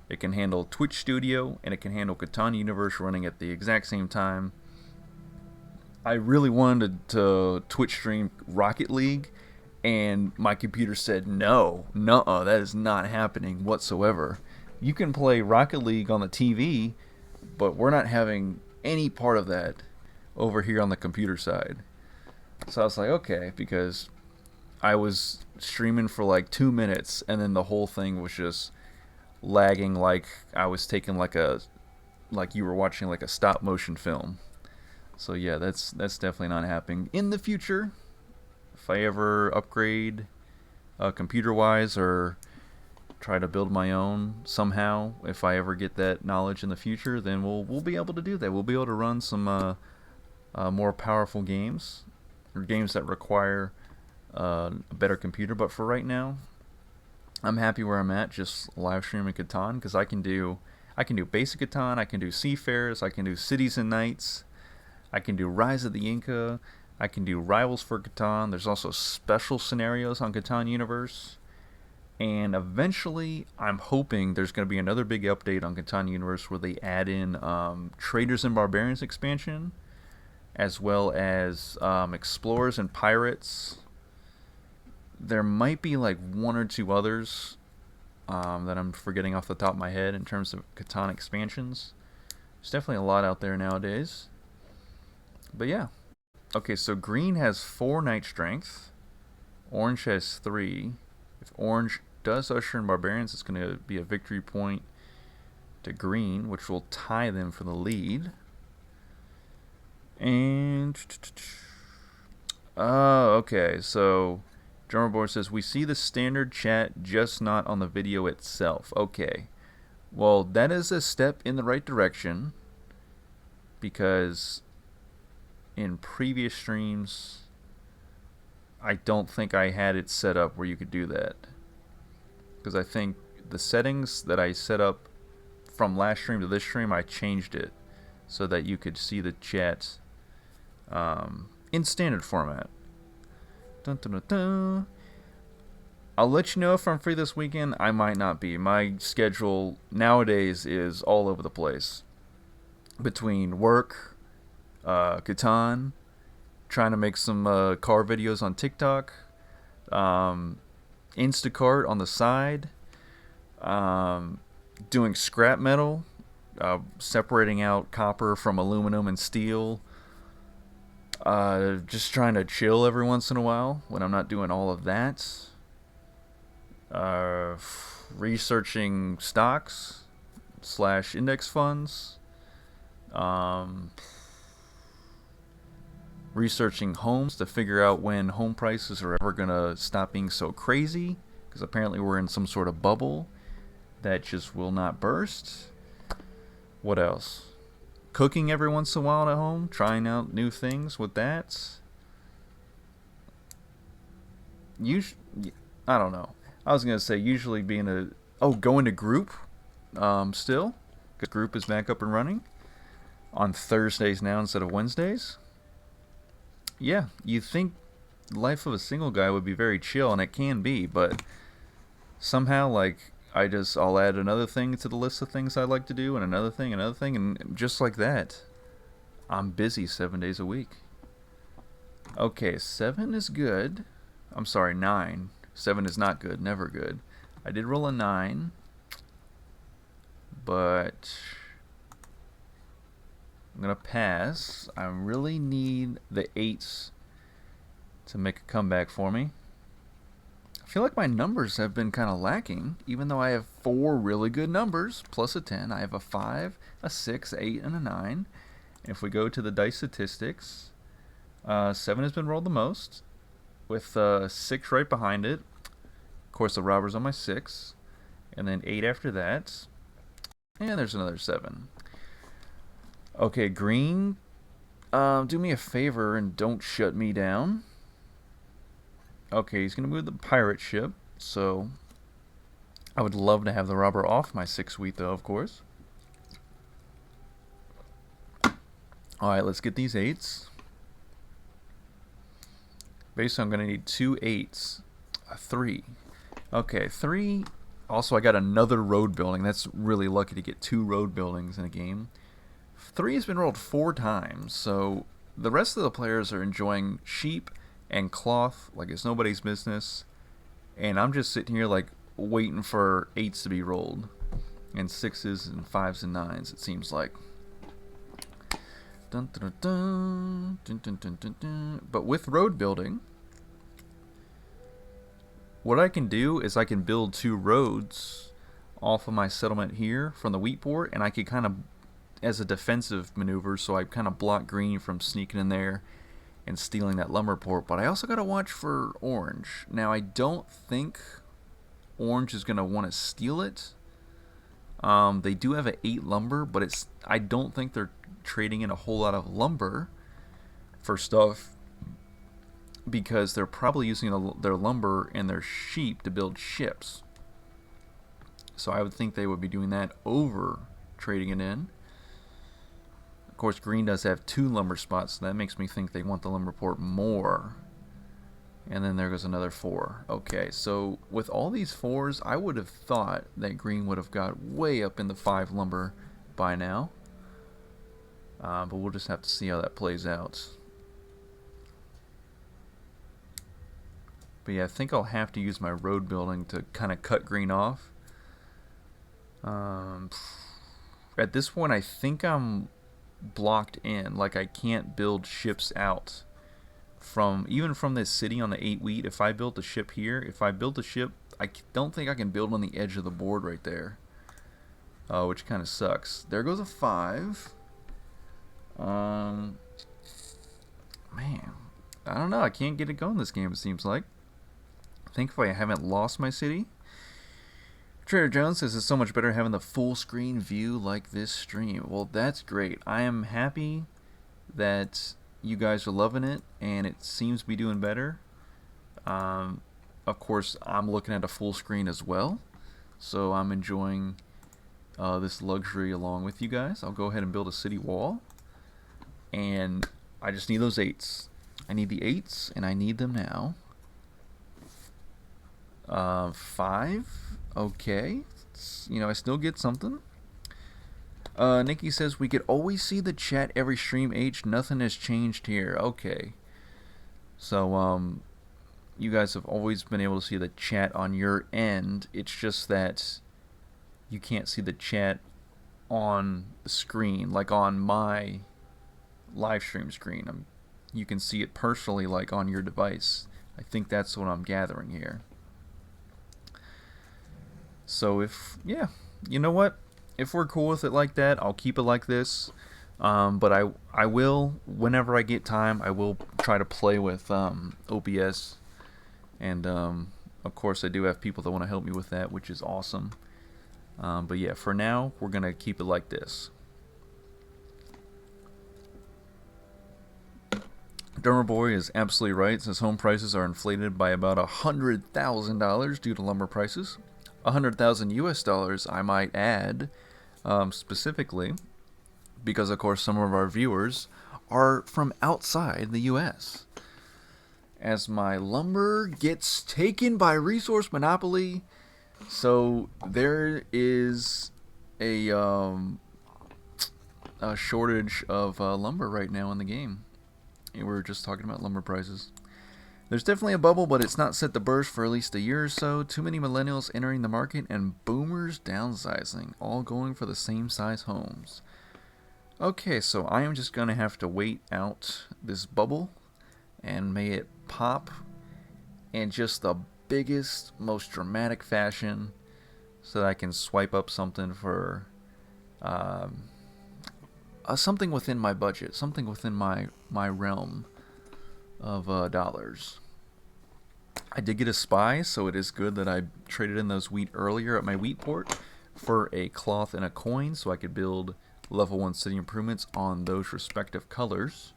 It can handle Twitch Studio and it can handle Catan Universe running at the exact same time. I really wanted to Twitch stream Rocket League, and my computer said no, nuh-uh, that is not happening whatsoever. You can play Rocket League on the TV, but we're not having any part of that over here on the computer side. So I was like, okay, because I was streaming for like 2 minutes and then the whole thing was just lagging like I was taking like you were watching like a stop motion film. So yeah, that's definitely not happening in the future. If I ever upgrade computer-wise or try to build my own somehow, if I ever get that knowledge in the future, then we'll be able to do that. We'll be able to run some more powerful games, or games that require a better computer. But for right now, I'm happy where I'm at, just live streaming Catan, because I can do basic Catan, I can do Seafarers, I can do Cities and Knights, I can do Rise of the Inca, I can do Rivals for Catan. There's also special scenarios on Catan Universe. And eventually, I'm hoping there's going to be another big update on Catan Universe where they add in Traders and Barbarians expansion, as well as Explorers and Pirates. There might be like one or two others that I'm forgetting off the top of my head in terms of Catan expansions. There's definitely a lot out there nowadays. But yeah. Okay, so green has 4 Knight Strength. Orange has 3. If orange does usher in Barbarians, it's going to be a victory point to green, which will tie them for the lead. And okay, so Drummer Board says, we see the standard chat, just not on the video itself. Okay, well, that is a step in the right direction, because in previous streams, I don't think I had it set up where you could do that. Because I think the settings that I set up from last stream to this stream, I changed it so that you could see the chat in standard format. Dun, dun, dun, dun. I'll let you know if I'm free this weekend. I might not be. My schedule nowadays is all over the place. Between work, Catan, trying to make some car videos on TikTok, Instacart on the side, doing scrap metal, separating out copper from aluminum and steel, just trying to chill every once in a while when I'm not doing all of that, researching stocks / index funds, researching homes to figure out when home prices are ever going to stop being so crazy, because apparently we're in some sort of bubble that just will not burst. What else? Cooking every once in a while at home, trying out new things with that. I don't know. I was going to say usually going to group still, because group is back up and running on Thursdays now instead of Wednesdays. Yeah, you think life of a single guy would be very chill, and it can be, but somehow, like, I'll add another thing to the list of things I like to do, and another thing, and just like that, I'm busy 7 days a week. Okay, 7 is good. I'm sorry, 9. 7 is not good, never good. I did roll a 9, but I'm going to pass. I really need the 8s to make a comeback for me. I feel like my numbers have been kind of lacking, even though I have 4 really good numbers, plus a 10. I have a 5, a 6, 8, and a 9. If we go to the dice statistics, 7 has been rolled the most, with 6 right behind it. Of course, the robber's on my 6, and then 8 after that. And there's another 7. Okay, green, do me a favor and don't shut me down. Okay, he's going to move the pirate ship, so I would love to have the robber off my 6 wheat, though, of course. Alright, let's get these 8s. Basically, I'm going to need 2 8s. A 3. Okay, 3. Also, I got another road building. That's really lucky to get 2 road buildings in a game. 3 has been rolled 4 times, so the rest of the players are enjoying sheep and cloth like it's nobody's business, and I'm just sitting here like waiting for 8s to be rolled, and 6s and 5s and 9s, it seems like. Dun, dun, dun, dun, dun, dun, dun, dun. But with road building, what I can do is I can build 2 roads off of my settlement here from the wheat port, and I can kind of as a defensive maneuver, so I kind of block green from sneaking in there and stealing that lumber port. But I also got to watch for orange. Now, I don't think orange is going to want to steal it. They do have an 8 lumber, but I don't think they're trading in a whole lot of lumber for stuff, because they're probably using their lumber and their sheep to build ships. So I would think they would be doing that over trading it in. Of course, green does have 2 lumber spots, so that makes me think they want the lumber port more. And then there goes another 4. Okay, so with all these 4s, I would have thought that green would have got way up in the 5 lumber by now. But we'll just have to see how that plays out. But yeah, I think I'll have to use my road building to kind of cut green off. At this point, I think I'm blocked in. Like, I can't build ships out even from this city on the 8 wheat. If I built a ship here, I don't think I can build on the edge of the board right there, which kind of sucks. There goes a 5. Man, I don't know. I can't get it going this game, it seems like. Thankfully, I haven't lost my city. Trader Jones says it's so much better having the full screen view like this stream. Well, that's great. I am happy that you guys are loving it, and it seems to be doing better. Of course, I'm looking at a full screen as well, so I'm enjoying this luxury along with you guys. I'll go ahead and build a city wall, and I just need those 8s. I need the 8s, and I need them now. 5. Okay. I still get something. Nikki says we could always see the chat every stream. H, nothing has changed here. Okay. So, you guys have always been able to see the chat on your end. It's just that you can't see the chat on the screen, like on my live stream screen. You can see it personally, like on your device. I think that's what I'm gathering here. So you know what? If we're cool with it like that, I'll keep it like this. But I will, whenever I get time, I will try to play with OBS. And of course, I do have people that want to help me with that, which is awesome. But yeah, for now, we're going to keep it like this. Dermer Boy is absolutely right, since home prices are inflated by about $100,000 due to lumber prices. 100,000 US dollars, I might add, specifically, because of course some of our viewers are from outside the US. As my lumber gets taken by Resource Monopoly, so there is a shortage of lumber right now in the game. And we're just talking about lumber prices. There's definitely a bubble, but it's not set to burst for at least a year or so. Too many millennials entering the market and boomers downsizing, all going for the same size homes. Okay, so I am just going to have to wait out this bubble, and may it pop in just the biggest, most dramatic fashion, so that I can swipe up something for something within my budget, something within my realm of dollars. I did get a spy, so it is good that I traded in those wheat earlier at my wheat port for a cloth and a coin, so I could build level 1 city improvements on those respective colors.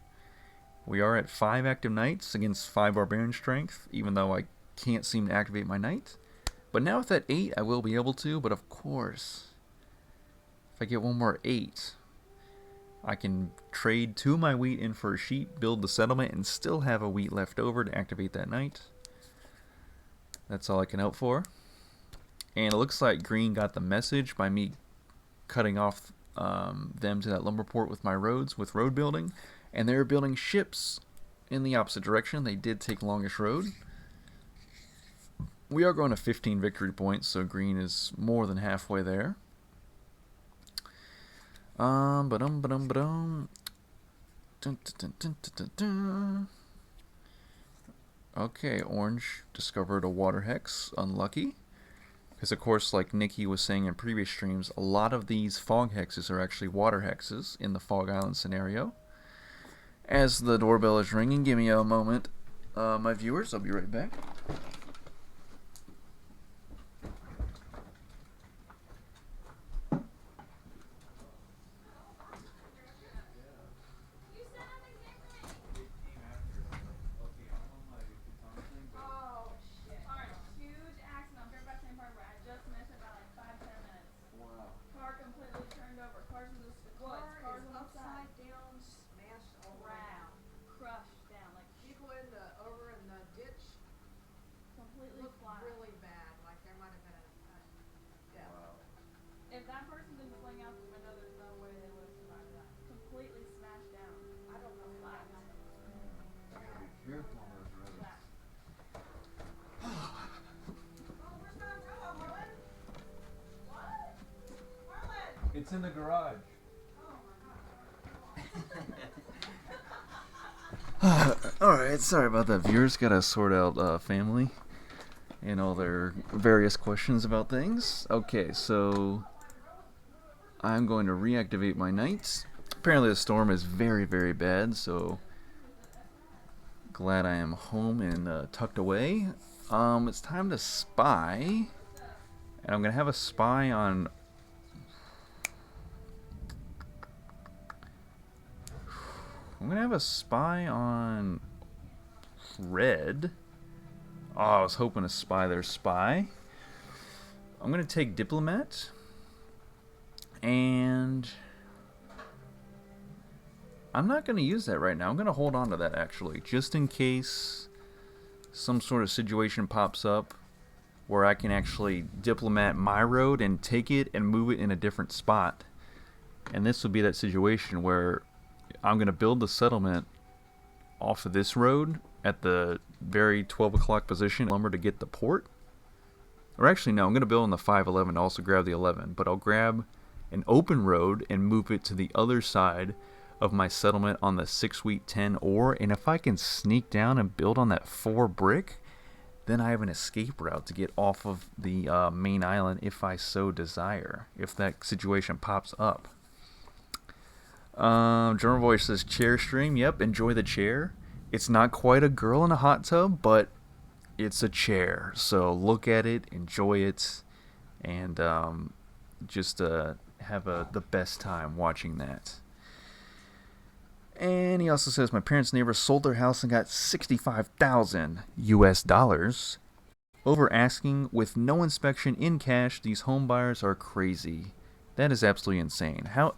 We are at 5 active knights against 5 barbarian strength, even though I can't seem to activate my knight. But now with that 8, I will be able to, but of course, if I get one more 8, I can trade 2 of my wheat in for a sheep, build the settlement, and still have a wheat left over to activate that knight. That's all I can hope for. And it looks like green got the message by me cutting off them to that lumber port with my roads, with road building. And they're building ships in the opposite direction. They did take longest road. We are going to 15 victory points, so green is more than halfway there. Okay, orange discovered a water hex. Unlucky. Because, of course, like Nikki was saying in previous streams, a lot of these fog hexes are actually water hexes in the Fog Island scenario. As the doorbell is ringing, give me a moment, my viewers. I'll be right back. It's in the garage. Alright, sorry about that, viewers. Gotta sort out family and all their various questions about things. Okay, so I'm going to reactivate my knights. Apparently the storm is very, very bad, so glad I am home and tucked away. It's time to spy, and I'm gonna have a spy on. I'm gonna have a spy on red. Oh, I was hoping to spy their spy. I'm gonna take diplomat, and I'm not gonna use that right now. I'm gonna hold on to that actually, just in case some sort of situation pops up where I can actually diplomat my road and take it and move it in a different spot. And this will be that situation where I'm going to build the settlement off of this road at the very 12 o'clock position lumber to get the port. Or actually, no, I'm going to build on the 511 to also grab the 11. But I'll grab an open road and move it to the other side of my settlement on the 6 wheat 10 ore. And if I can sneak down and build on that 4 brick, then I have an escape route to get off of the main island if I so desire, if that situation pops up. German Voice says, chair stream. Yep, enjoy the chair. It's not quite a girl in a hot tub, but it's a chair. So look at it, enjoy it, and just have the best time watching that. And he also says, my parents' neighbors sold their house and got $65,000 US over asking with no inspection in cash. These home buyers are crazy. That is absolutely insane. How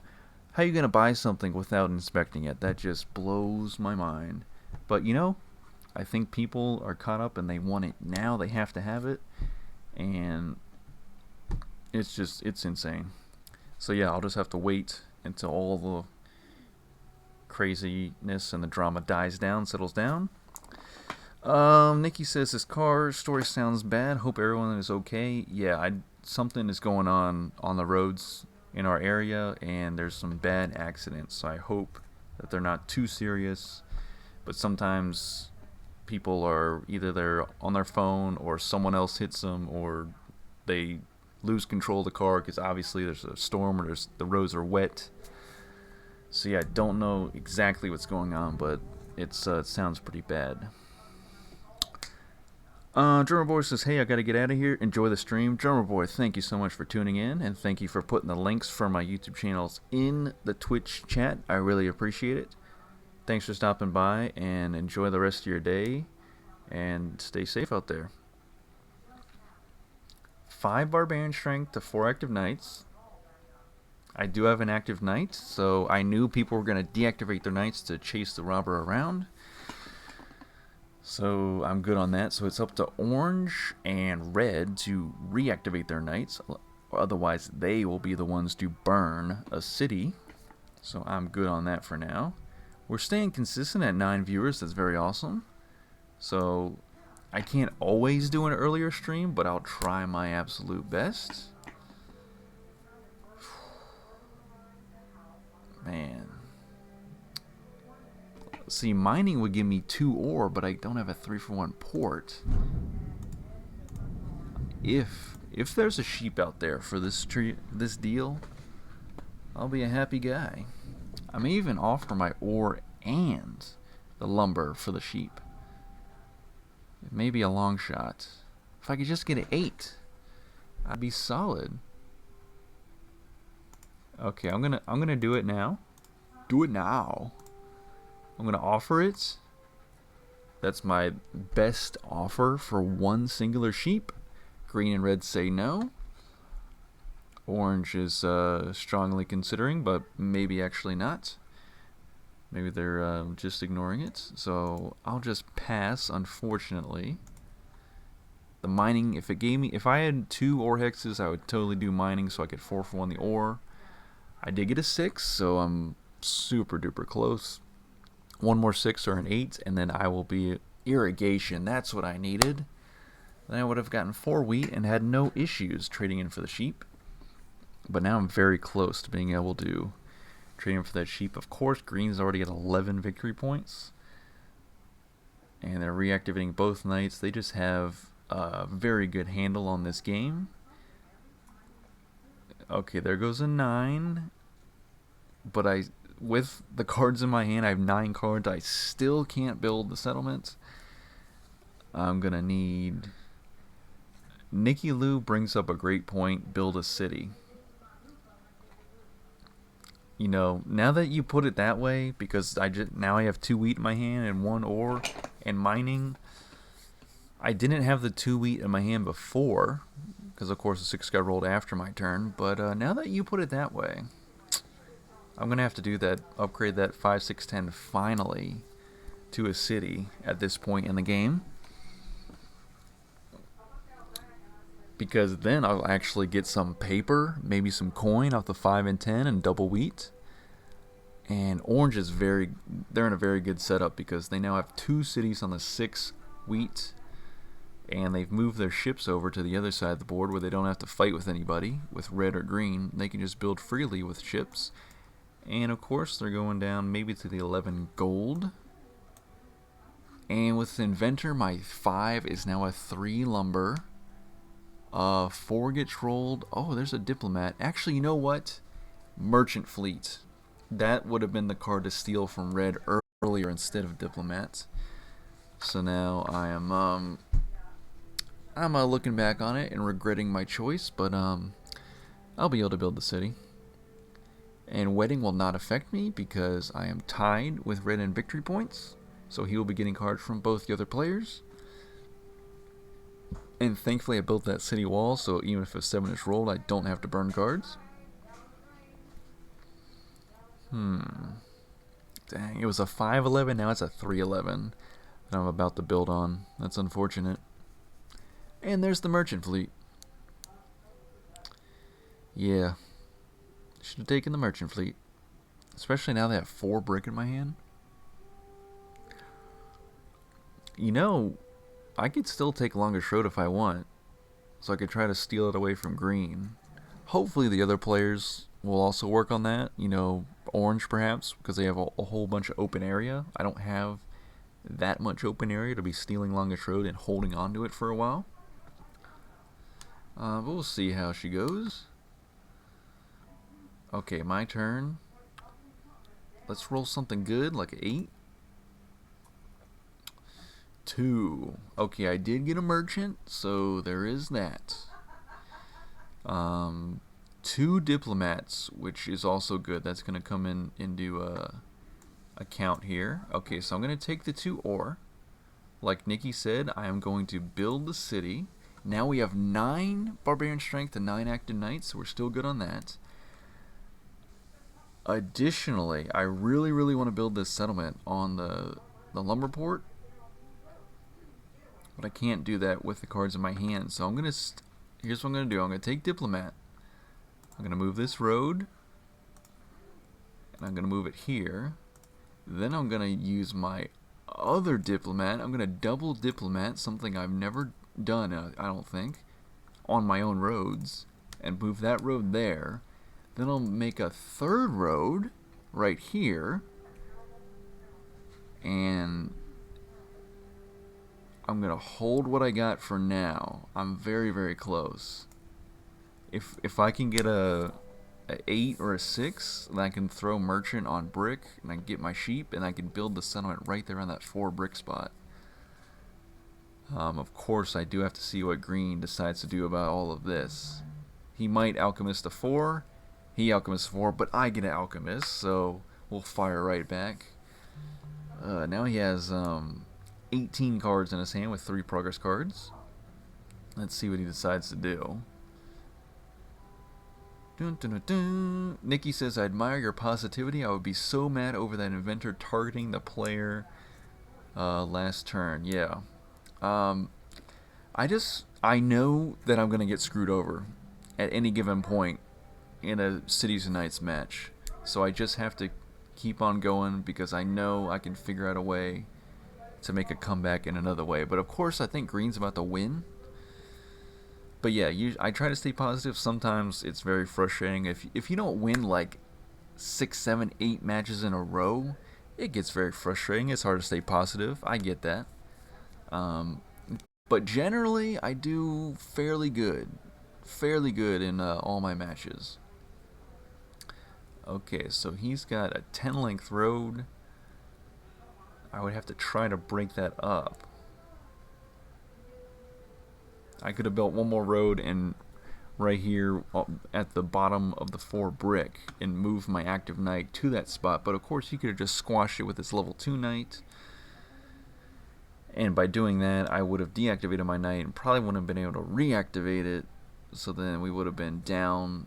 are you going to buy something without inspecting it? That just blows my mind. But, you know, I think people are caught up and they want it now. They have to have it. And it's insane. So, yeah, I'll just have to wait until all the craziness and the drama dies down, settles down. Nikki says, this car story sounds bad. Hope everyone is okay. Yeah, something is going on the roads in our area, and there's some bad accidents, so I hope that they're not too serious. But sometimes people are either they're on their phone or someone else hits them, or they lose control of the car because obviously there's a storm or the roads are wet. So yeah, I don't know exactly what's going on, but it sounds pretty bad. Drummer Boy says, hey, I gotta get out of here. Enjoy the stream. Drummer Boy, thank you so much for tuning in, and thank you for putting the links for my YouTube channels in the Twitch chat. I really appreciate it. Thanks for stopping by, and enjoy the rest of your day, and stay safe out there. 5 barbarian strength to 4 active knights. I do have an active knight, so I knew people were going to deactivate their knights to chase the robber around. So I'm good on that. So it's up to orange and red to reactivate their knights. Otherwise, they will be the ones to burn a city. So I'm good on that for now. We're staying consistent at 9 viewers. That's very awesome. So I can't always do an earlier stream, but I'll try my absolute best. Man. See, mining would give me 2 ore, but I don't have a 3-for-1 port. If If there's a sheep out there for this deal, I'll be a happy guy. I may even offer my ore and the lumber for the sheep. It may be a long shot. If I could just get an 8, I'd be solid. Okay, I'm gonna do it now. Do it now. I'm gonna offer it. That's my best offer for one singular sheep. Green and red say no. Orange is strongly considering, but maybe actually not. Maybe they're just ignoring it. So I'll just pass, unfortunately. The mining, if I had 2 ore hexes, I would totally do mining so I could 4 for 1 the ore. I did get a 6, so I'm super duper close. One more 6 or an 8, and then I will be irrigation. That's what I needed. Then I would have gotten 4 wheat and had no issues trading in for the sheep. But now I'm very close to being able to trade in for that sheep. Of course, green's already at 11 victory points. And they're reactivating both knights. They just have a very good handle on this game. Okay, there goes a 9. But with the cards in my hand, I have 9 cards. I still can't build the settlement. I'm going to need... Nikki Lou brings up a great point. Build a city. You know, now that you put it that way, because now I have 2 wheat in my hand and 1 ore and mining. I didn't have the 2 wheat in my hand before, because of course the 6 got rolled after my turn. But now that you put it that way, I'm gonna have to do that. Upgrade that 5, 6, 10 finally to a city at this point in the game. Because then I'll actually get some paper, maybe some coin off the 5 and 10 and double wheat. And orange is they're in a very good setup because they now have 2 cities on the 6 wheat. And they've moved their ships over to the other side of the board where they don't have to fight with anybody, with red or green. They can just build freely with ships. And of course they're going down maybe to the 11 gold. And with the inventor, my 5 is now a 3 lumber. 4 gets rolled. Oh, there's a diplomat. Actually, you know what? Merchant fleet. That would have been the card to steal from red earlier instead of diplomat. So now I'm looking back on it and regretting my choice, but I'll be able to build the city. And wedding will not affect me because I am tied with red in victory points. So he will be getting cards from both the other players. And thankfully I built that city wall, so even if a 7 is rolled, I don't have to burn cards. Dang, it was a 5-11, now it's a 3-11 that I'm about to build on. That's unfortunate. And there's the merchant fleet. Yeah. Should have taken the merchant fleet. Especially now they have 4 brick in my hand. You know, I could still take Longest Road if I want. So I could try to steal it away from green. Hopefully the other players will also work on that. You know, orange perhaps, because they have a whole bunch of open area. I don't have that much open area to be stealing Longest Road and holding on to it for a while. But we'll see how she goes. Okay, my turn. Let's roll something good, like an 8. 2. Okay, I did get a merchant, so there is that. 2 diplomats, which is also good. That's going to come into account here. Okay, so I'm going to take the 2 ore. Like Nikki said, I am going to build the city. Now we have 9 barbarian strength and 9 active knights, so we're still good on that. Additionally, I really, really want to build this settlement on the lumber port. But I can't do that with the cards in my hand. So here's what I'm going to do. I'm going to take Diplomat. I'm going to move this road. And I'm going to move it here. Then I'm going to use my other Diplomat. I'm going to double Diplomat, something I've never done, I don't think, on my own roads. And move that road there. Then I'll make a 3rd road right here. And I'm going to hold what I got for now. I'm very, very close. If I can get a 8 or a 6, then I can throw merchant on brick, and I can get my sheep, and I can build the settlement right there on that 4 brick spot. Of course, I do have to see what green decides to do about all of this. He might alchemist a 4. He alchemists 4, but I get an alchemist, so we'll fire right back. Now he has 18 cards in his hand with 3 progress cards. Let's see what he decides to do. Dun, dun, dun, dun. Nikki says, I admire your positivity. I would be so mad over that inventor targeting the player last turn. Yeah. I know that I'm going to get screwed over at any given point in a Cities and Knights match. So I just have to keep on going because I know I can figure out a way to make a comeback in another way. But of course, I think green's about to win. But yeah, I try to stay positive. Sometimes it's very frustrating. If you don't win like 6, 7, 8 matches in a row, it gets very frustrating. It's hard to stay positive. I get that. But generally, I do fairly good. Fairly good in all my matches. Okay, so he's got a 10 length road. I would have to try to break that up. I could have built one more road and right here at the bottom of the 4 brick and moved my active knight to that spot, but of course he could have just squashed it with his level 2 knight. And by doing that, I would have deactivated my knight and probably wouldn't have been able to reactivate it. So then we would have been down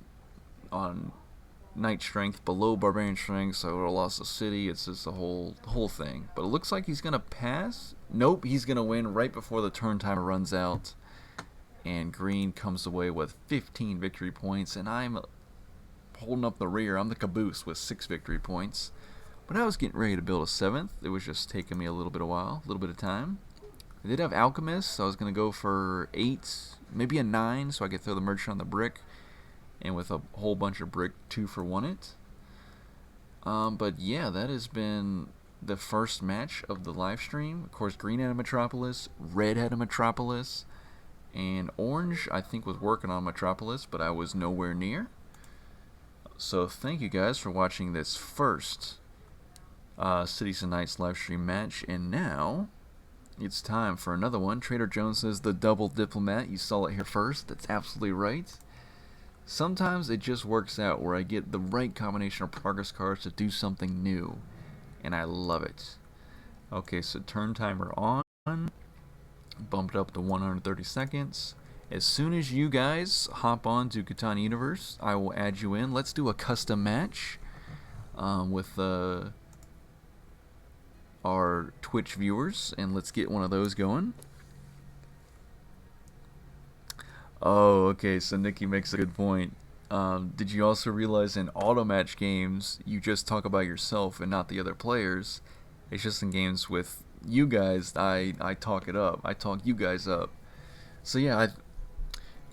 on knight strength, below barbarian strength, so I would have lost the city. It's just the whole thing. But it looks like he's going to pass. Nope, he's going to win right before the turn timer runs out. And green comes away with 15 victory points, and I'm holding up the rear. I'm the caboose with 6 victory points. But I was getting ready to build a 7th. It was just taking me a little bit of time. I did have alchemists, so I was going to go for 8, maybe a 9, so I could throw the merchant on the brick, and with a whole bunch of brick, 2 for 1 it. But yeah, that has been the first match of the live stream. Of course, green had a Metropolis, red had a Metropolis, and orange, I think, was working on Metropolis, but I was nowhere near. So thank you guys for watching this first Cities and Knights live stream match. And now it's time for another one. Trader Jones says the double diplomat. You saw it here first. That's absolutely right. Sometimes it just works out where I get the right combination of progress cards to do something new, and I love it. Okay, so turn timer on. Bumped up to 130 seconds. As soon as you guys hop on to Catan Universe, I will add you in. Let's do a custom match with our Twitch viewers, and let's get one of those going. Oh, okay, so Nikki makes a good point. Did you also realize in auto match games, you just talk about yourself and not the other players? It's just in games with you guys, I talk it up. I talk you guys up. So yeah,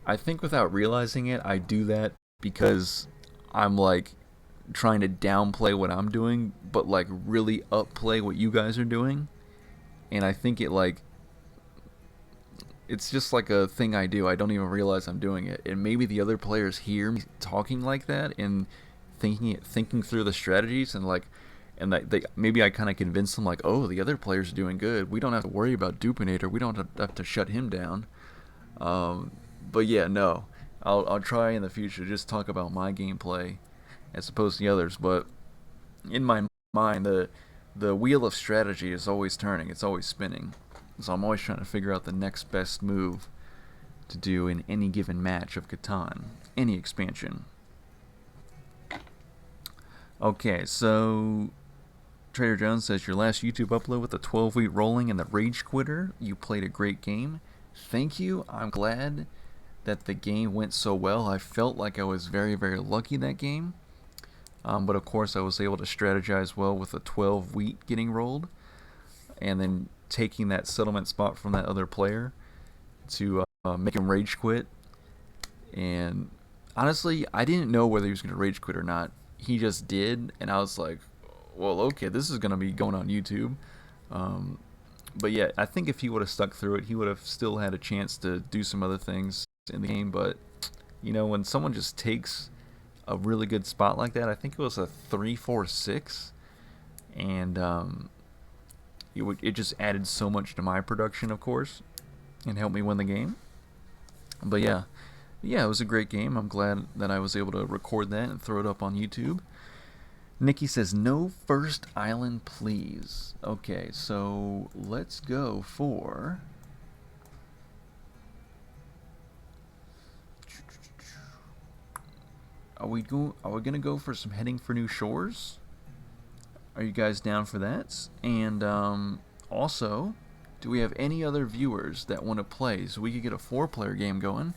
I think without realizing it, I do that because I'm like trying to downplay what I'm doing, but like really upplay what you guys are doing. And I think it's just like a thing I do. I don't even realize I'm doing it. And maybe the other players hear me talking like that and thinking through the strategies and maybe I kind of convince them like, oh, the other player's doing good. We don't have to worry about Dupinator. We don't have to shut him down. But yeah, no, I'll try in the future to just talk about my gameplay as opposed to the others. But in my mind, the wheel of strategy is always turning. It's always spinning. So I'm always trying to figure out the next best move to do in any given match of Catan, any expansion. Okay, so Trader Jones says, your last YouTube upload with the 12-week rolling and the Rage Quitter, you played a great game. Thank you. I'm glad that the game went so well. I felt like I was very, very lucky that game. But of course I was able to strategize well with the 12 wheat getting rolled. And then taking that settlement spot from that other player to make him rage quit. And honestly, I didn't know whether he was going to rage quit or not. He just did, and I was like, well, okay, this is going to be going on YouTube. But yeah, I think if he would have stuck through it, he would have still had a chance to do some other things in the game, but You know, when someone just takes a really good spot like that, I think it was a 3-4-6, and it just added so much to my production, of course, and helped me win the game. But yeah, yeah, it was a great game. I'm glad that I was able to record that and throw it up on YouTube. Nikki says, no first island, please. Okay, so let's go for... Are we gonna go for some heading for new shores? Are you guys down for that? And also, do we have any other viewers that want to play so we could get a 4-player game going?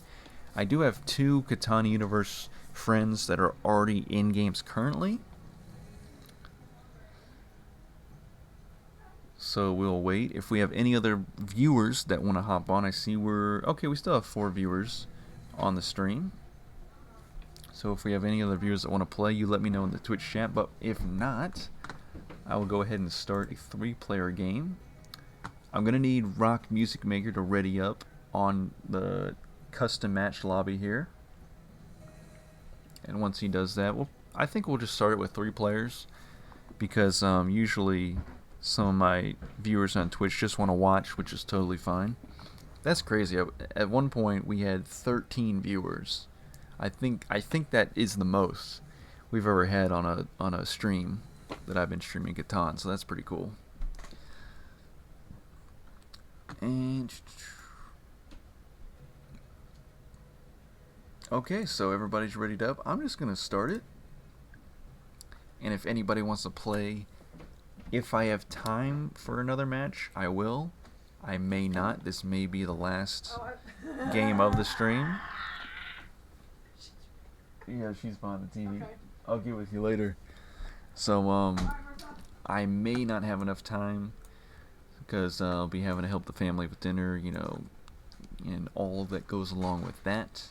I do have 2 Catan Universe friends that are already in games currently. So we'll wait. If we have any other viewers that want to hop on, I see we still have 4 viewers on the stream. So if we have any other viewers that want to play, you let me know in the Twitch chat. But if not, I will go ahead and start a 3-player game. I'm going to need Rock Music Maker to ready up on the custom match lobby here. And once he does that, I think we'll just start it with 3 players. Because usually some of my viewers on Twitch just want to watch, which is totally fine. That's crazy. At one point, we had 13 viewers. I think that is the most we've ever had on a stream that I've been streaming Catan, so that's pretty cool. And okay, so everybody's readied up. I'm just gonna start it, and if anybody wants to play, if I have time for another match, I will. I may not. This may be the last game of the stream. Yeah, she's behind the TV. Okay. I'll get with you later. So, I may not have enough time because I'll be having to help the family with dinner, you know, and all that goes along with that.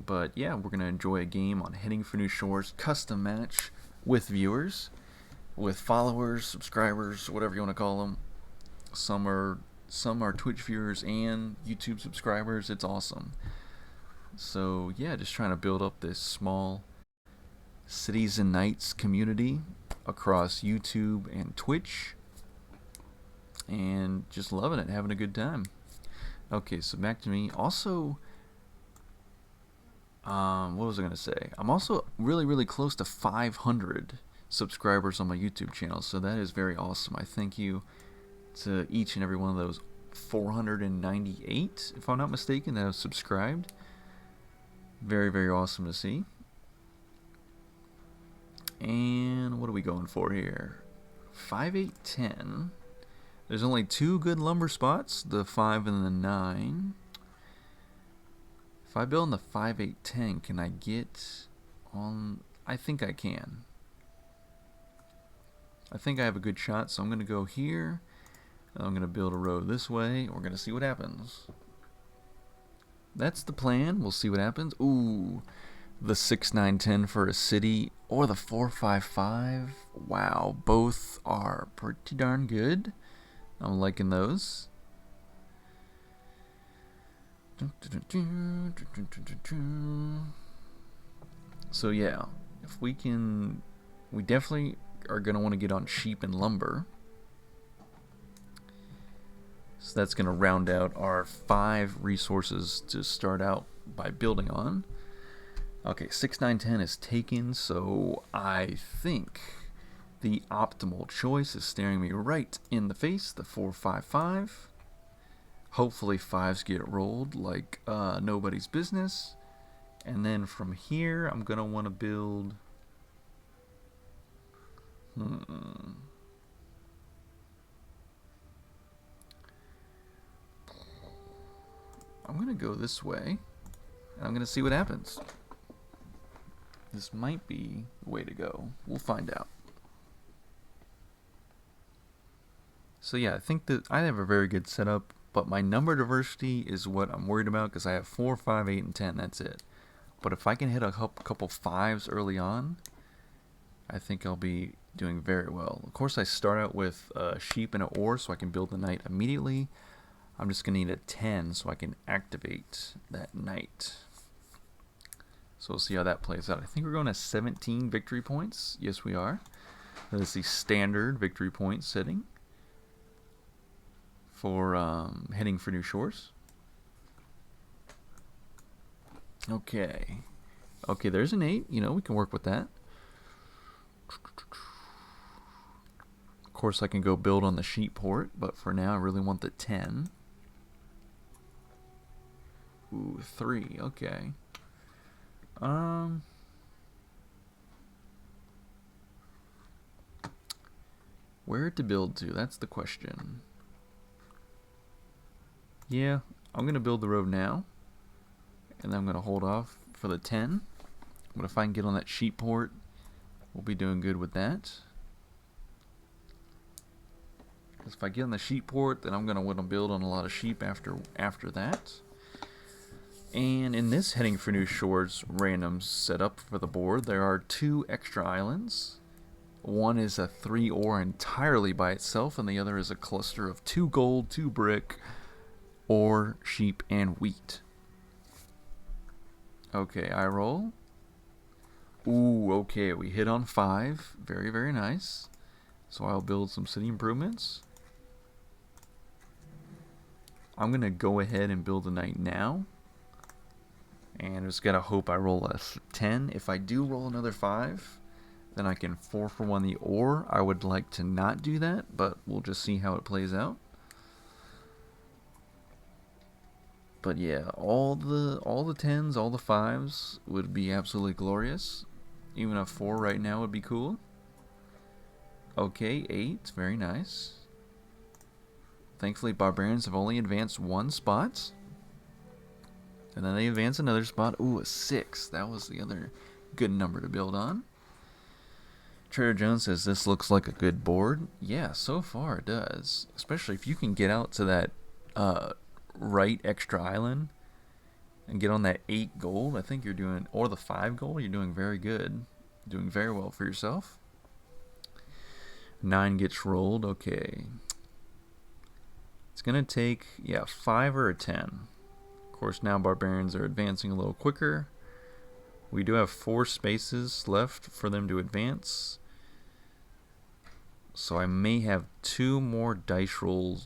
But yeah, we're going to enjoy a game on Heading for New Shores, custom match with viewers, with followers, subscribers, whatever you want to call them. Some are Twitch viewers and YouTube subscribers. It's awesome. So yeah, just trying to build up this small Cities and Nights community across YouTube and Twitch, and just loving it, having a good time. Okay, so back to me. Also, what was I gonna say? I'm also really close to 500 subscribers on my YouTube channel, so that is very awesome. I thank you to each and every one of those 498, if I'm not mistaken, that have subscribed. Very awesome to see. And what are we going for here? 5, 8, 10. There's only 2 good lumber spots, the 5 and the 9. If I build on the 5, 8, 10, can I get on? I think I can. I think I have a good shot, so I'm going to go here. I'm going to build a road this way. We're going to see what happens. That's the plan. We'll see what happens. Ooh, the 6, 9, 10 for a city, or the 4, 5, 5. Wow, both are pretty darn good. I'm liking those. So yeah, if we can, we definitely are going to want to get on sheep and lumber. So that's going to round out our 5 resources to start out by building on. Okay, 6, 9, 10 is taken, so I think the optimal choice is staring me right in the face, the 4, 5, 5. Hopefully 5s get rolled like nobody's business. And then from here, I'm going to want to build... I'm going to go this way, and I'm going to see what happens. This might be the way to go. We'll find out. So yeah, I think that I have a very good setup, but my number diversity is what I'm worried about because I have 4, 5, 8, and 10. That's it. But if I can hit a couple 5s early on, I think I'll be doing very well. Of course, I start out with sheep and an ore so I can build the knight immediately. I'm just going to need a 10 so I can activate that knight. So we'll see how that plays out. I think we're going to 17 victory points. Yes, we are. That is the standard victory point setting for heading for new shores. Okay. Okay, there's an 8. You know, we can work with that. Of course, I can go build on the sheep port, but for now, I really want the 10. Ooh, 3. Okay. Where to build to? That's the question. Yeah, I'm gonna build the road now, and then I'm gonna hold off for the 10. But if I can get on that sheep port, we'll be doing good with that. Because if I get on the sheep port, then I'm gonna want to build on a lot of sheep after that. And in this heading for new shores random setup for the board, there are 2 extra islands. One is a 3 ore entirely by itself, and the other is a cluster of 2 gold, 2 brick, ore, sheep, and wheat. Okay, I roll. Ooh, okay, we hit on 5. Very, very nice. So I'll build some city improvements. I'm going to go ahead and build a knight now. And I just gotta hope I roll a 10. If I do roll another 5, then I can 4 for 1 the ore. I would like to not do that, but we'll just see how it plays out. But yeah, all the 10s, all the 5s would be absolutely glorious. Even a 4 right now would be cool. Okay, 8, very nice. Thankfully, barbarians have only advanced 1 spot. And then they advance another spot. Ooh, a 6. That was the other good number to build on. Trader Jones says this looks like a good board. Yeah, so far it does. Especially if you can get out to that right extra island and get on that 8 gold. I think you're doing, or the 5 gold, you're doing very good. Doing very well for yourself. 9 gets rolled. Okay. It's going to take, yeah, 5 or a 10. Of course, now barbarians are advancing a little quicker. We do have 4 spaces left for them to advance. So I may have 2 more dice roll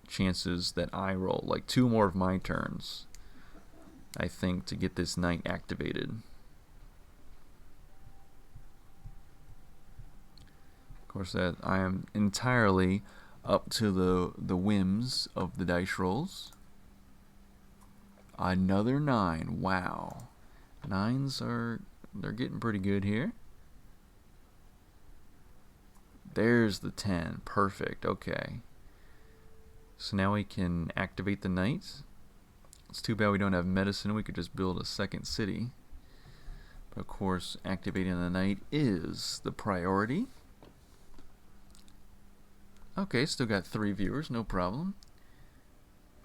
chances that I roll. Like 2 more of my turns, I think, to get this knight activated. Of course, that I am entirely up to the whims of the dice rolls. Another 9. Wow. 9s they're getting pretty good here. There's the 10. Perfect. Okay. So now we can activate the knight. It's too bad we don't have medicine. We could just build a second city. But of course, activating the knight is the priority. Okay, still got 3 viewers. No problem.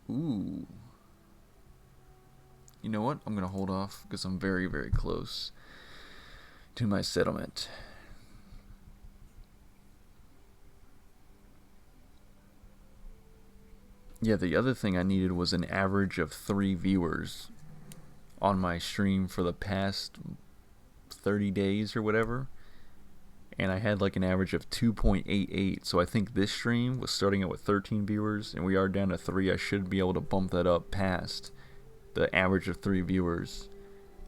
Ooh. You know what? I'm going to hold off because I'm very, very close to my settlement. Yeah, the other thing I needed was an average of 3 viewers on my stream for the past 30 days or whatever. And I had like an average of 2.88. So I think this stream was starting out with 13 viewers, and we are down to 3. I should be able to bump that up past the average of 3 viewers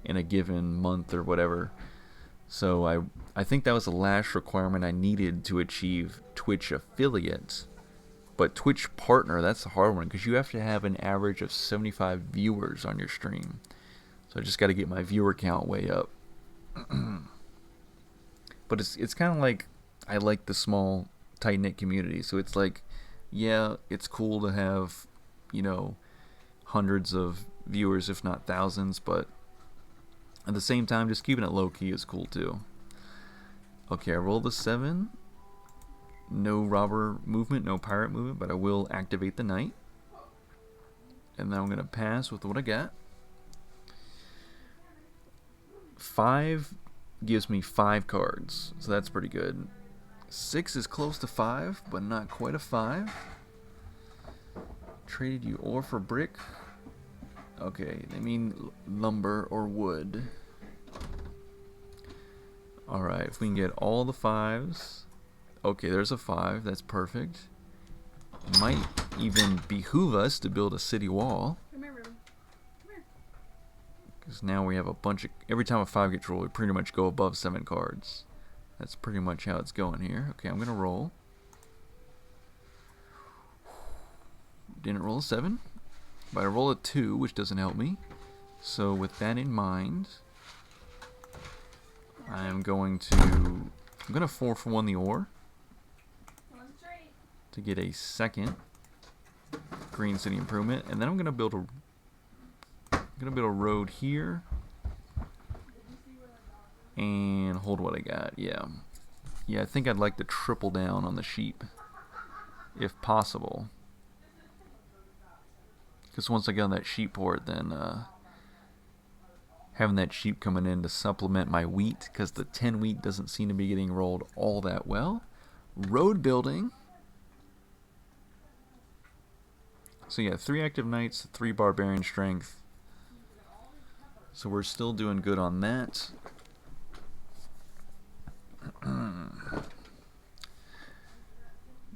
in a given month or whatever. So I think that was the last requirement I needed to achieve Twitch affiliate. But Twitch partner, that's the hard one, because you have to have an average of 75 viewers on your stream. So I just got to get my viewer count way up. But it's kind of like, I like the small, tight-knit community. So it's like, yeah, it's cool to have, you know, hundreds of viewers, if not thousands, but at the same time, just keeping it low-key is cool too. Okay, I rolled a 7. No robber movement, no pirate movement, but I will activate the knight. And then I'm going to pass with what I got. 5 gives me 5 cards, so that's pretty good. 6 is close to 5, but not quite a 5. traded you ore for brick. Okay, they mean lumber or wood. Alright, if we can get all the 5s. Okay, there's a 5. That's perfect. Might even behoove us to build a city wall. Come here, Ruben. Come here. Because now we have a bunch of... Every time a 5 gets rolled, we pretty much go above 7 cards. That's pretty much how it's going here. Okay, I'm going to roll. Didn't roll a 7. But I roll a 2, which doesn't help me. So with that in mind, I am going to... I'm going to 4 for 1 the ore. To get a second green city improvement, and then I'm gonna build a road here and hold what I got. Yeah, I think I'd like to triple down on the sheep if possible, because once I get on that sheep port, then having that sheep coming in to supplement my wheat, because the 10 wheat doesn't seem to be getting rolled all that well. Road building. So yeah, 3 active knights, 3 barbarian strength. So we're still doing good on that.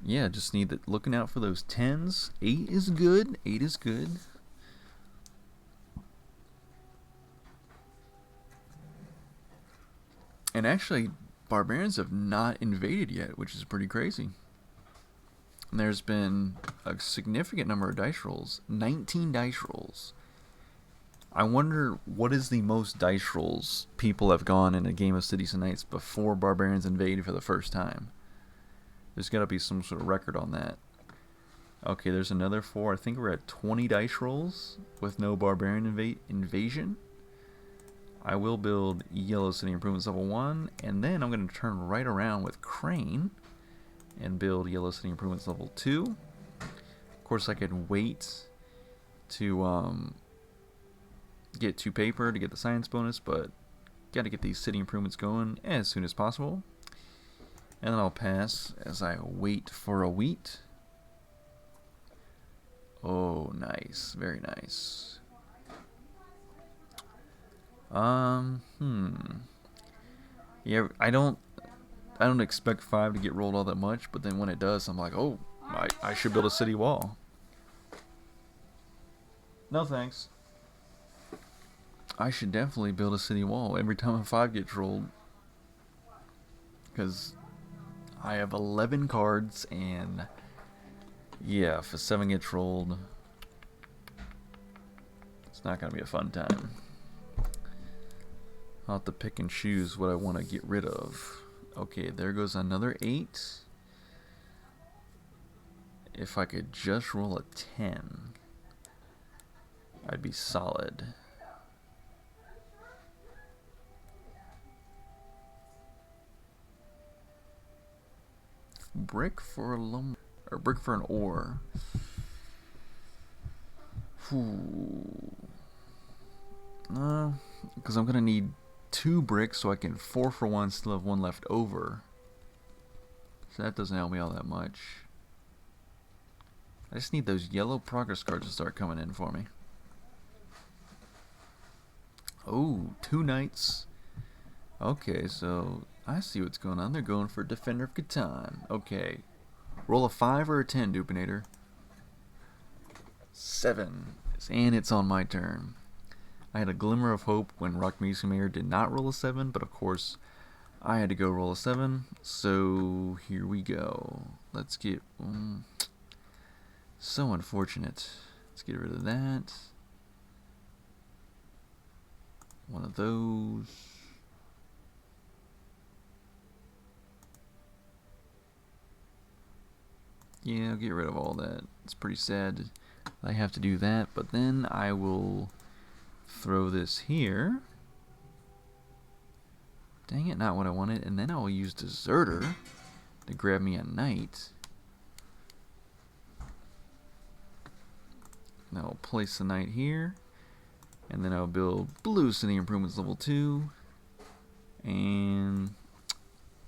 Yeah, just need that. Looking out for those 10s. 8 is good. 8 is good. And actually, barbarians have not invaded yet, which is pretty crazy. And there's been a significant number of dice rolls. 19 dice rolls. I wonder what is the most dice rolls people have gone in a game of Cities and Knights before barbarians invade for the first time. There's got to be some sort of record on that. Okay, there's another 4. I think we're at 20 dice rolls with no barbarian invasion. I will build Yellow City Improvements level 1, and then I'm going to turn right around with Crane and build Yellow City Improvements level 2. Of course, I could wait to get 2 paper to get the science bonus, but got to get these city improvements going as soon as possible. And then I'll pass as I wait for a wheat. Oh, nice. Very nice. Yeah, I don't expect 5 to get rolled all that much, but then when it does, I'm like, oh, I should build a city wall. No thanks. I should definitely build a city wall every time a 5 gets rolled. Because I have 11 cards, and yeah, if a 7 gets rolled, it's not going to be a fun time. I'll have to pick and choose what I want to get rid of. Okay, there goes another 8. If I could just roll a 10, I'd be solid. Brick for a lumber, or brick for an ore. Because I'm gonna need 2 bricks so I can 4 for 1, still have 1 left over. So that doesn't help me all that much. I just need those yellow progress cards to start coming in for me. Oh, 2 knights. Okay, so I see what's going on. They're going for Defender of Catan. Okay. Roll a 5 or a 10, Dupinator. 7. And it's on my turn. I had a glimmer of hope when Rock Mayor did not roll a 7, but of course I had to go roll a 7. So here we go. Let's get... so unfortunate. Let's get rid of that. One of those. Yeah, I'll get rid of all that. It's pretty sad I have to do that, but then I will throw this here. Dang it, not what I wanted. And then I will use Deserter to grab me a knight. And I'll place the knight here. And then I'll build Blue City Improvements level 2. And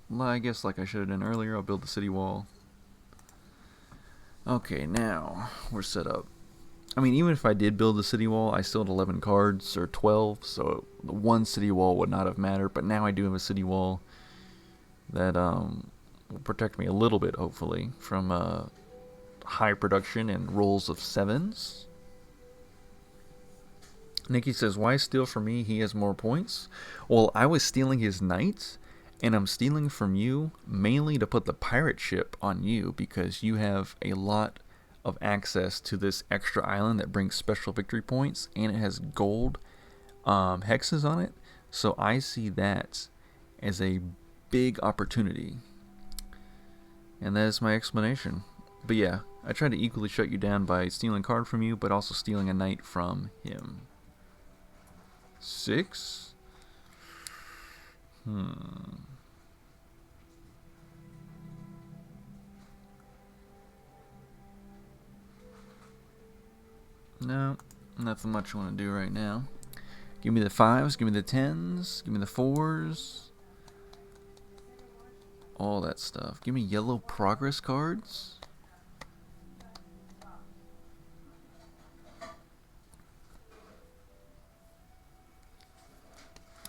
well, I guess like I should have done earlier, I'll build the city wall. Okay, now we're set up. I mean, even if I did build a city wall, I still had 11 cards, or 12, so the one city wall would not have mattered, but now I do have a city wall that will protect me a little bit, hopefully, from high production and rolls of 7s. Nikki says, why steal from me? He has more points. Well, I was stealing his knights, and I'm stealing from you mainly to put the pirate ship on you because you have a lot of access to this extra island that brings special victory points, and it has gold hexes on it. So I see that as a big opportunity. And that is my explanation. But yeah, I tried to equally shut you down by stealing a card from you, but also stealing a knight from him. 6? No, nothing much I want to do right now. Give me the 5s, give me the 10s, give me the 4s. All that stuff. Give me yellow progress cards.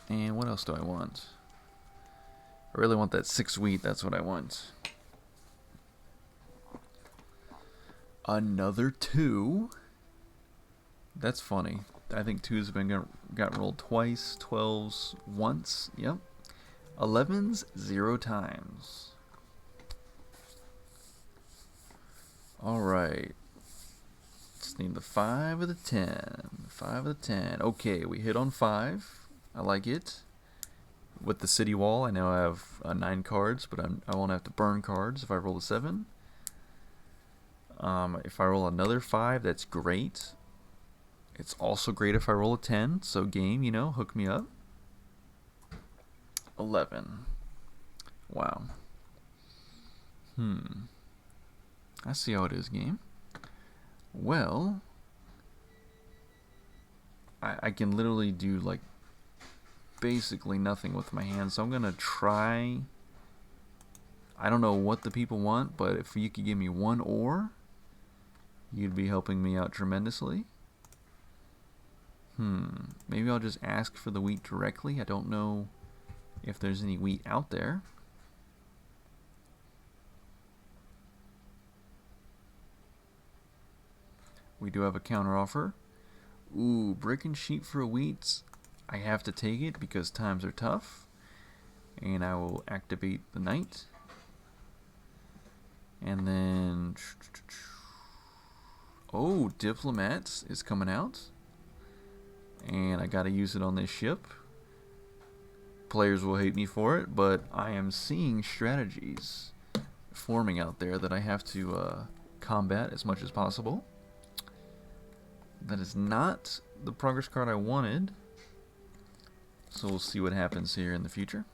And what else do I want? I really want that 6 wheat, that's what I want. Another 2. That's funny. I think 2s have been gotten rolled twice, 12s once. Yep. 11s 0 times. Alright. Just need the 5 of the 10. 5 of the 10. Okay, we hit on 5. I like it. With the city wall, I now have 9 cards, but I won't have to burn cards if I roll a 7. If I roll another 5, that's great. It's also great if I roll a 10, so game, hook me up. 11. Wow. I see how it is, game. Well, I can literally do, like, basically nothing with my hands, so I'm gonna try. I don't know what the people want, but if you could give me 1 ore, you'd be helping me out tremendously. Maybe I'll just ask for the wheat directly. I don't know if there's any wheat out there. We do have a counter offer. Ooh, brick and sheep for a wheat. I have to take it because times are tough. And I will activate the knight. And then... Oh, Diplomat is coming out. And I gotta use it on this ship. Players will hate me for it, but I am seeing strategies forming out there that I have to combat as much as possible. That is not the progress card I wanted. So we'll see what happens here in the future.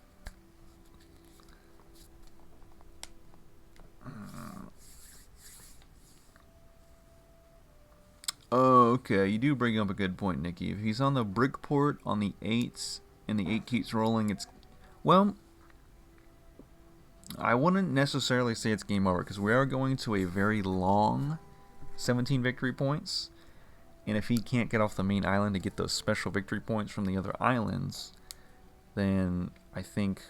Oh, okay. You do bring up a good point, Nikki. If he's on the brick port on the 8s and the 8 keeps rolling, it's... Well, I wouldn't necessarily say it's game over because we are going to a very long 17 victory points. And if he can't get off the main island to get those special victory points from the other islands, then I think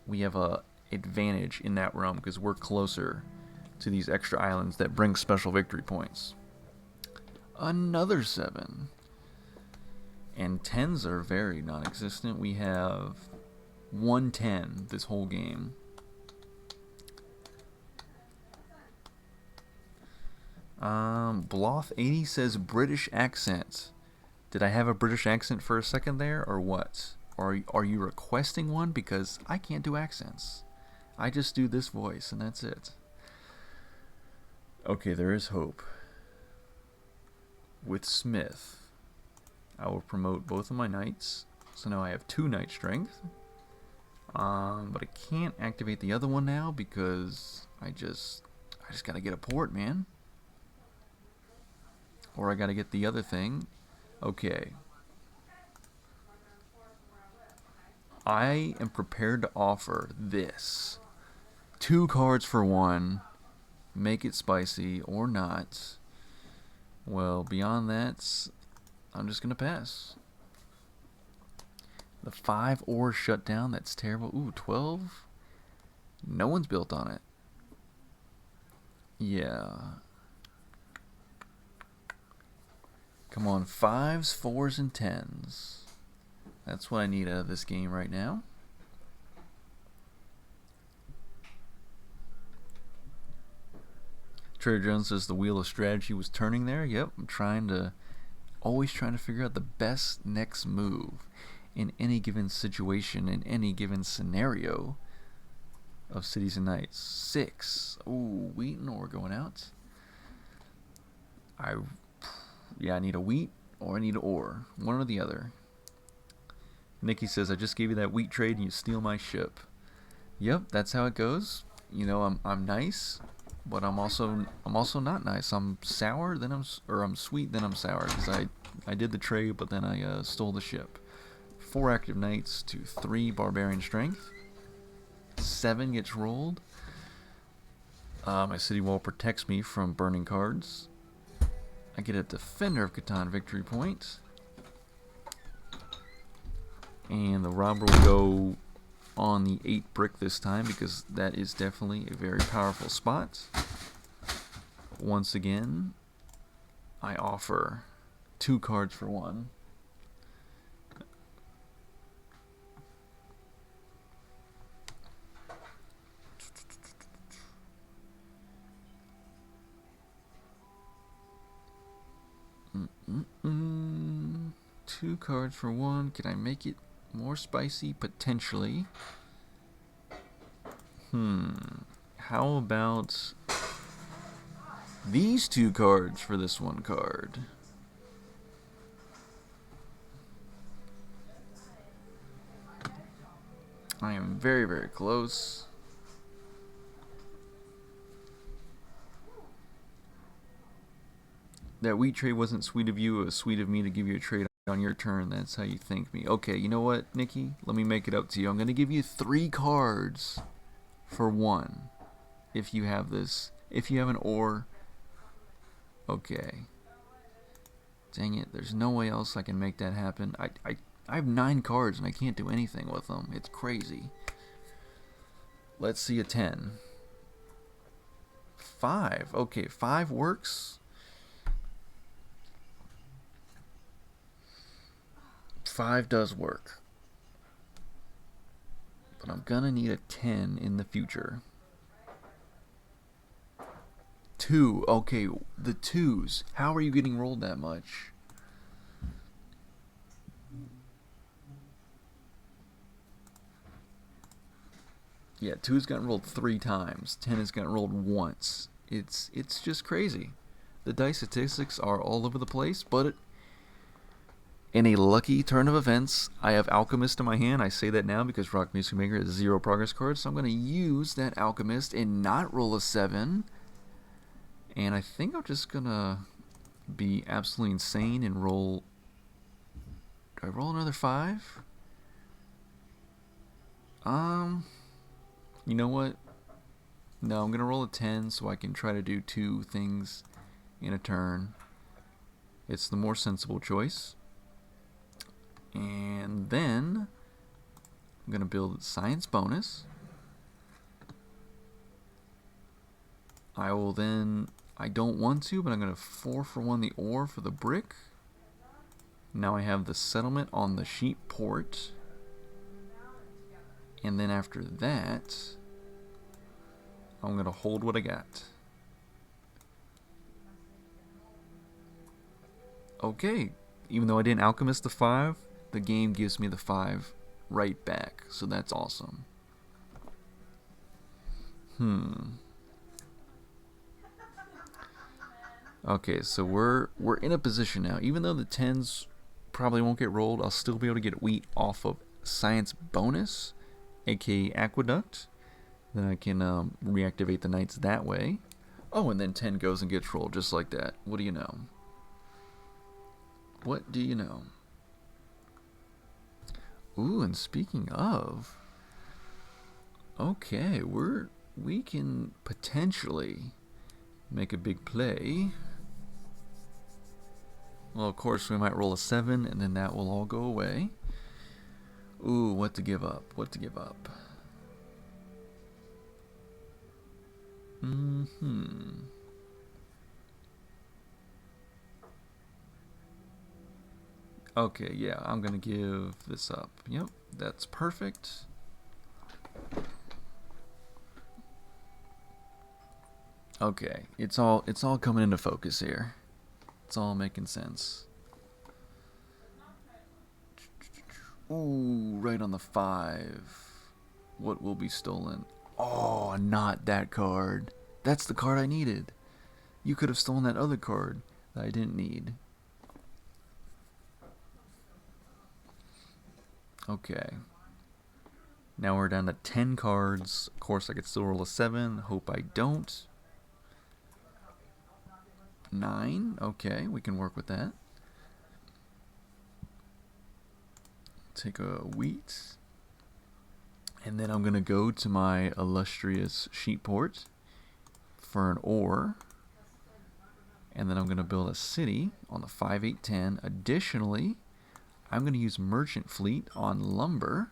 we have a advantage in that realm because we're closer to these extra islands that bring special victory points. Another 7. And 10s are very non-existent. We have 110 this whole game. Bloth80 says British accent. Did I have a British accent for a second there, or what? Or are you requesting one? Because I can't do accents. I just do this voice, and that's it. Okay, there is hope. With Smith, I will promote both of my knights. So now I have 2 knight strength. But I can't activate the other one now because I just gotta get a port, man. Or I gotta get the other thing. Okay. I am prepared to offer this. 2 cards for 1. Make it spicy or not. Well, beyond that, I'm just gonna pass. The 5 ore shut down. That's terrible. Ooh, 12. No one's built on it. Yeah. Come on, 5s, 4s, and 10s. That's what I need out of this game right now. Trader Jones says the wheel of strategy was turning there. Yep, I'm always trying to figure out the best next move in any given situation, in any given scenario of Cities and Knights. 6. Ooh, wheat and ore going out. I need a wheat or I need ore. One or the other. Nikki says, I just gave you that wheat trade and you steal my ship. Yep, that's how it goes. You know, I'm nice, but I'm also not nice. I'm sour, then I'm sweet, then I'm sour because I did the trade, but then I stole the ship. 4 active knights to 3 barbarian strength. 7 gets rolled. My city wall protects me from burning cards. I get a defender of Catan victory point. And the robber will go on the 8 brick this time because that is definitely a very powerful spot. Once again, I offer 2 cards for 1. Mm-mm-mm. 2 cards for 1. Can I make it more spicy? Potentially. How about these 2 cards for this 1 card? I am very, very close. That wheat trade wasn't sweet of you. It was sweet of me to give you a trade on your turn. That's how you thank me. Okay, you know what, Nikki? Let me make it up to you. I'm going to give you 3 cards for 1. If you have this. If you have an ore. Okay. Dang it. There's no way else I can make that happen. I have 9 cards and I can't do anything with them. It's crazy. Let's see a 10. 5. Okay, 5 works. 5 does work. But I'm gonna need a 10 in the future. 2. Okay, the 2s. How are you getting rolled that much? Yeah, 2's gotten rolled 3 times. 10 has gotten rolled once. It's just crazy. The dice statistics are all over the place, but in a lucky turn of events, I have Alchemist in my hand. I say that now because Rock Music Maker has 0 progress cards, so I'm going to use that Alchemist and not roll a 7. And I think I'm just going to be absolutely insane and roll... Do I roll another 5? You know what? No, I'm going to roll a 10 so I can try to do 2 things in a turn. It's the more sensible choice. And then I'm going to build science bonus. I will then... I don't want to, but I'm going to 4 for 1 the ore for the brick. Now I have the settlement on the sheep port. And then after that, I'm going to hold what I got. Okay, even though I didn't alchemist the 5, the game gives me the 5 right back. So that's awesome. Okay, so we're in a position now. Even though the 10s probably won't get rolled, I'll still be able to get wheat off of science bonus, aka aqueduct. Then I can reactivate the knights that way. Oh, and then 10 goes and gets rolled just like that. What do you know? What do you know? Ooh, and speaking of, okay, we can potentially make a big play. Well, of course, we might roll a 7, and then that will all go away. Ooh, what to give up? What to give up? Hmm. Okay, yeah, I'm gonna give this up. Yep, that's perfect. Okay, it's all coming into focus here. It's all making sense. Ooh, right on the 5. What will be stolen? Oh, not that card. That's the card I needed. You could have stolen that other card that I didn't need. Okay. Now we're down to 10 cards. Of course, I could still roll a 7. Hope I don't. 9. Okay, we can work with that. Take a wheat. And then I'm going to go to my illustrious sheep port for an ore. And then I'm going to build a city on the 5, 8, 10. Additionally, I'm going to use merchant fleet on lumber.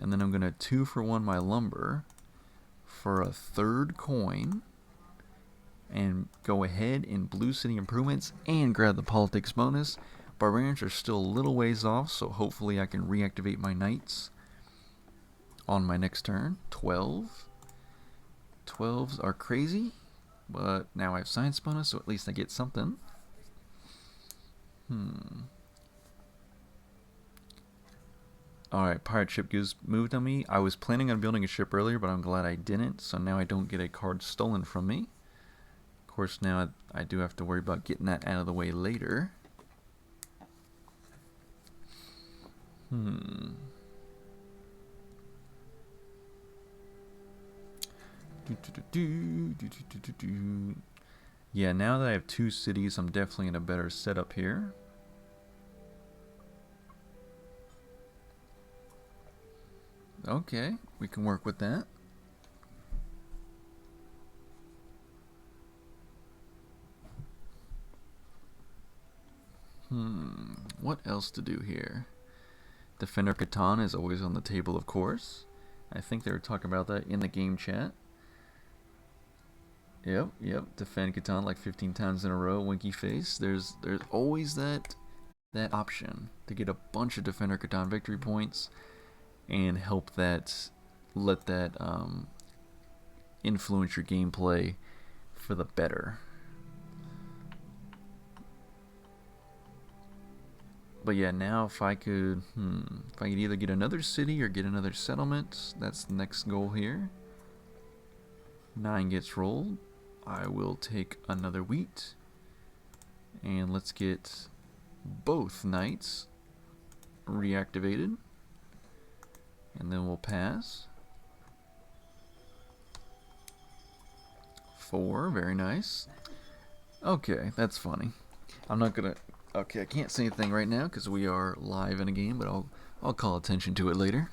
And then I'm going to 2-for-1 my lumber for a 3rd coin. And go ahead in blue city improvements and grab the politics bonus. Barbarians are still a little ways off, so hopefully I can reactivate my knights on my next turn. 12. 12s are crazy, but now I have science bonus, so at least I get something. Alright, pirate ship goes moved on me. I was planning on building a ship earlier, but I'm glad I didn't, so now I don't get a card stolen from me. Of course, now I do have to worry about getting that out of the way later. Yeah, now that I have 2 cities, I'm definitely in a better setup here. Okay, we can work with that. What else to do here? Defender Catan is always on the table, of course. I think they were talking about that in the game chat. Yep. Defend Catan like 15 times in a row. Winky face. There's always that option to get a bunch of Defender Catan victory points and help that let that influence your gameplay for the better. But yeah, now if I could either get another city or get another settlement, that's the next goal here. 9 gets rolled. I will take another wheat. And let's get both knights reactivated. And then we'll pass. 4, very nice. Okay, that's funny. I'm not gonna... Okay, I can't say anything right now because we are live in a game, but I'll call attention to it later.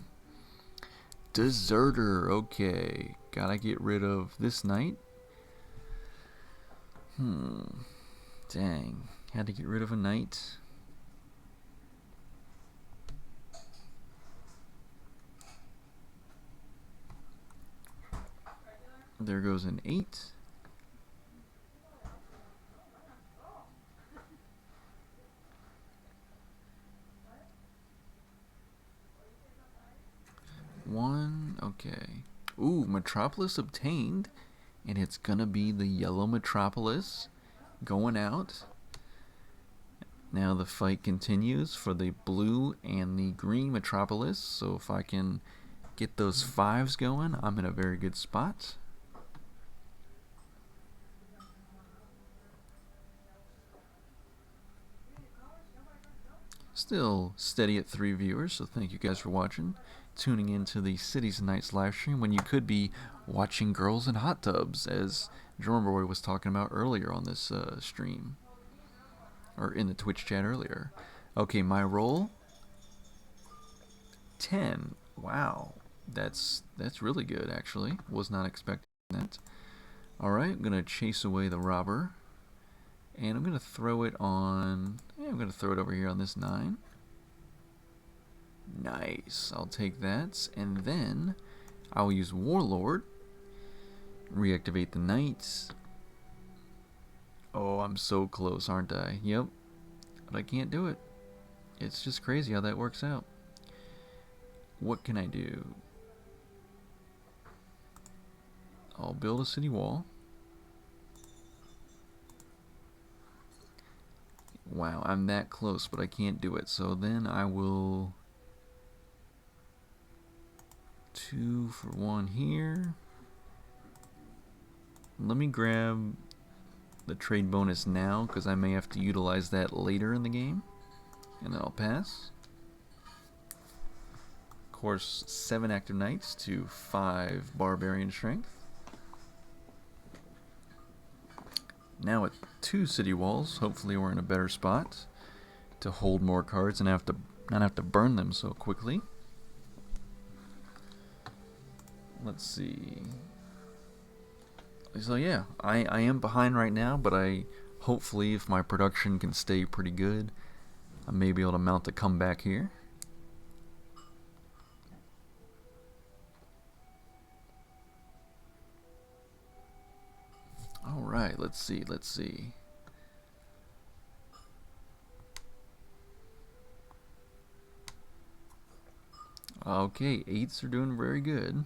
Deserter, okay. Gotta get rid of this knight. Dang. Had to get rid of a knight. There goes an 8. One, okay. Ooh, Metropolis obtained, and it's gonna be the yellow Metropolis going out. Now the fight continues for the blue and the green Metropolis, so if I can get those 5s going, I'm in a very good spot. Still steady at 3 viewers, so thank you guys for watching. Tuning into the Cities and Nights live stream when you could be watching girls in hot tubs, as Drummer Boy was talking about earlier on this stream. Or in the Twitch chat earlier. Okay, my roll 10. Wow. That's really good, actually. Was not expecting that. Alright, I'm gonna chase away the robber. And I'm going to throw it on... Yeah, I'm going to throw it over here on this 9. Nice. I'll take that. And then I'll use Warlord. Reactivate the Knights. Oh, I'm so close, aren't I? Yep. But I can't do it. It's just crazy how that works out. What can I do? I'll build a city wall. Wow, I'm that close, but I can't do it. So then I will... 2 for 1 here. Let me grab the trade bonus now, because I may have to utilize that later in the game. And then I'll pass. Of course, 7 active knights to 5 barbarian strength. Now with 2 city walls, hopefully we're in a better spot to hold more cards and not have to burn them so quickly. Let's see. So yeah, I am behind right now, but hopefully if my production can stay pretty good, I may be able to mount a comeback here. Alright, let's see. Okay, 8s are doing very good.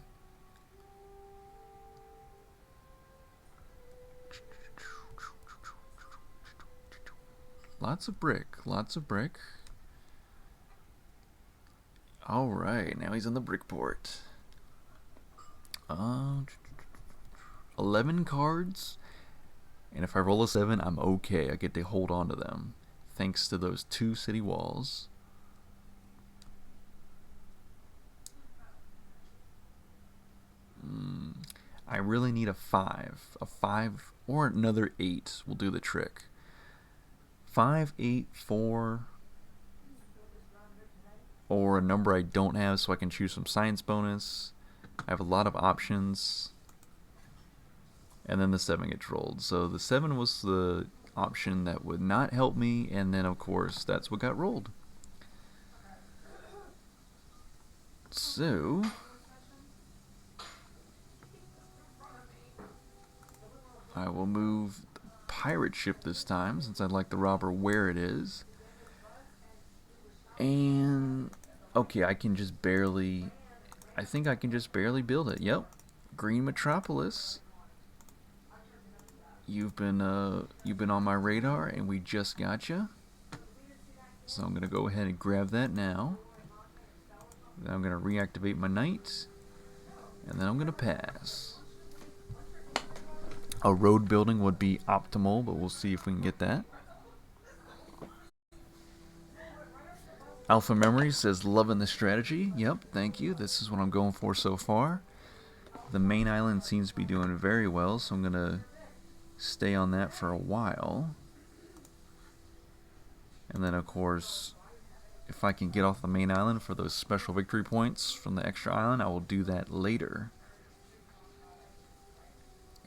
Lots of brick, lots of brick. Alright, now he's in the brick port. 11 cards. And if I roll a 7, I'm okay. I get to hold on to them. Thanks to those 2 city walls. I really need a 5. A 5 or another 8 will do the trick. 5, 8, 4, or a number I don't have so I can choose some science bonus. I have a lot of options. And then the 7 gets rolled. So the 7 was the option that would not help me, and then of course that's what got rolled. So I will move the pirate ship this time, since I'd like the robber where it is. And okay, I think I can just barely build it. Yep, Green Metropolis. You've been on my radar, and we just got you. So I'm gonna go ahead and grab that now. Then I'm gonna reactivate my knight, and then I'm gonna pass. A road building would be optimal, but we'll see if we can get that. Alpha Memory says, loving the strategy. Yep, thank you. This is what I'm going for so far. The main island seems to be doing very well, so I'm going to stay on that for a while. And then, of course, if I can get off the main island for those special victory points from the extra island, I will do that later.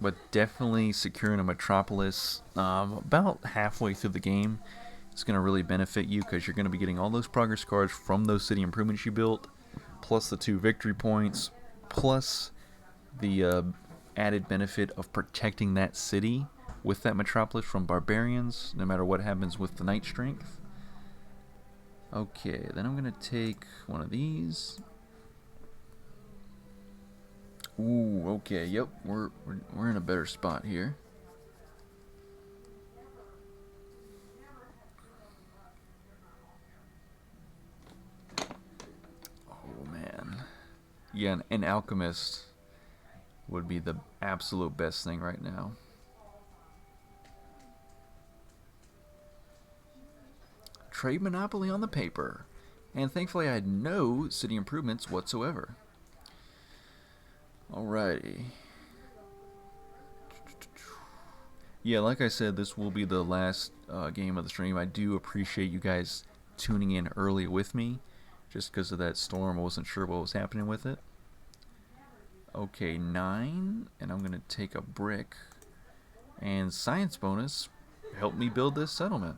But definitely securing a metropolis about halfway through the game is going to really benefit you, because you're going to be getting all those progress cards from those city improvements you built, plus the 2 victory points, plus the added benefit of protecting that city with that metropolis from barbarians, no matter what happens with the knight strength. Okay, then I'm going to take one of these. Ooh, okay, yep, we're in a better spot here. Oh man, yeah, an alchemist would be the absolute best thing right now. Trade monopoly on the paper, and thankfully I had no city improvements whatsoever. Alrighty. Yeah, like I said, this will be the last game of the stream. I do appreciate you guys tuning in early with me. Just because of that storm, I wasn't sure what was happening with it. Okay, 9. And I'm going to take a brick. And science bonus help me build this settlement.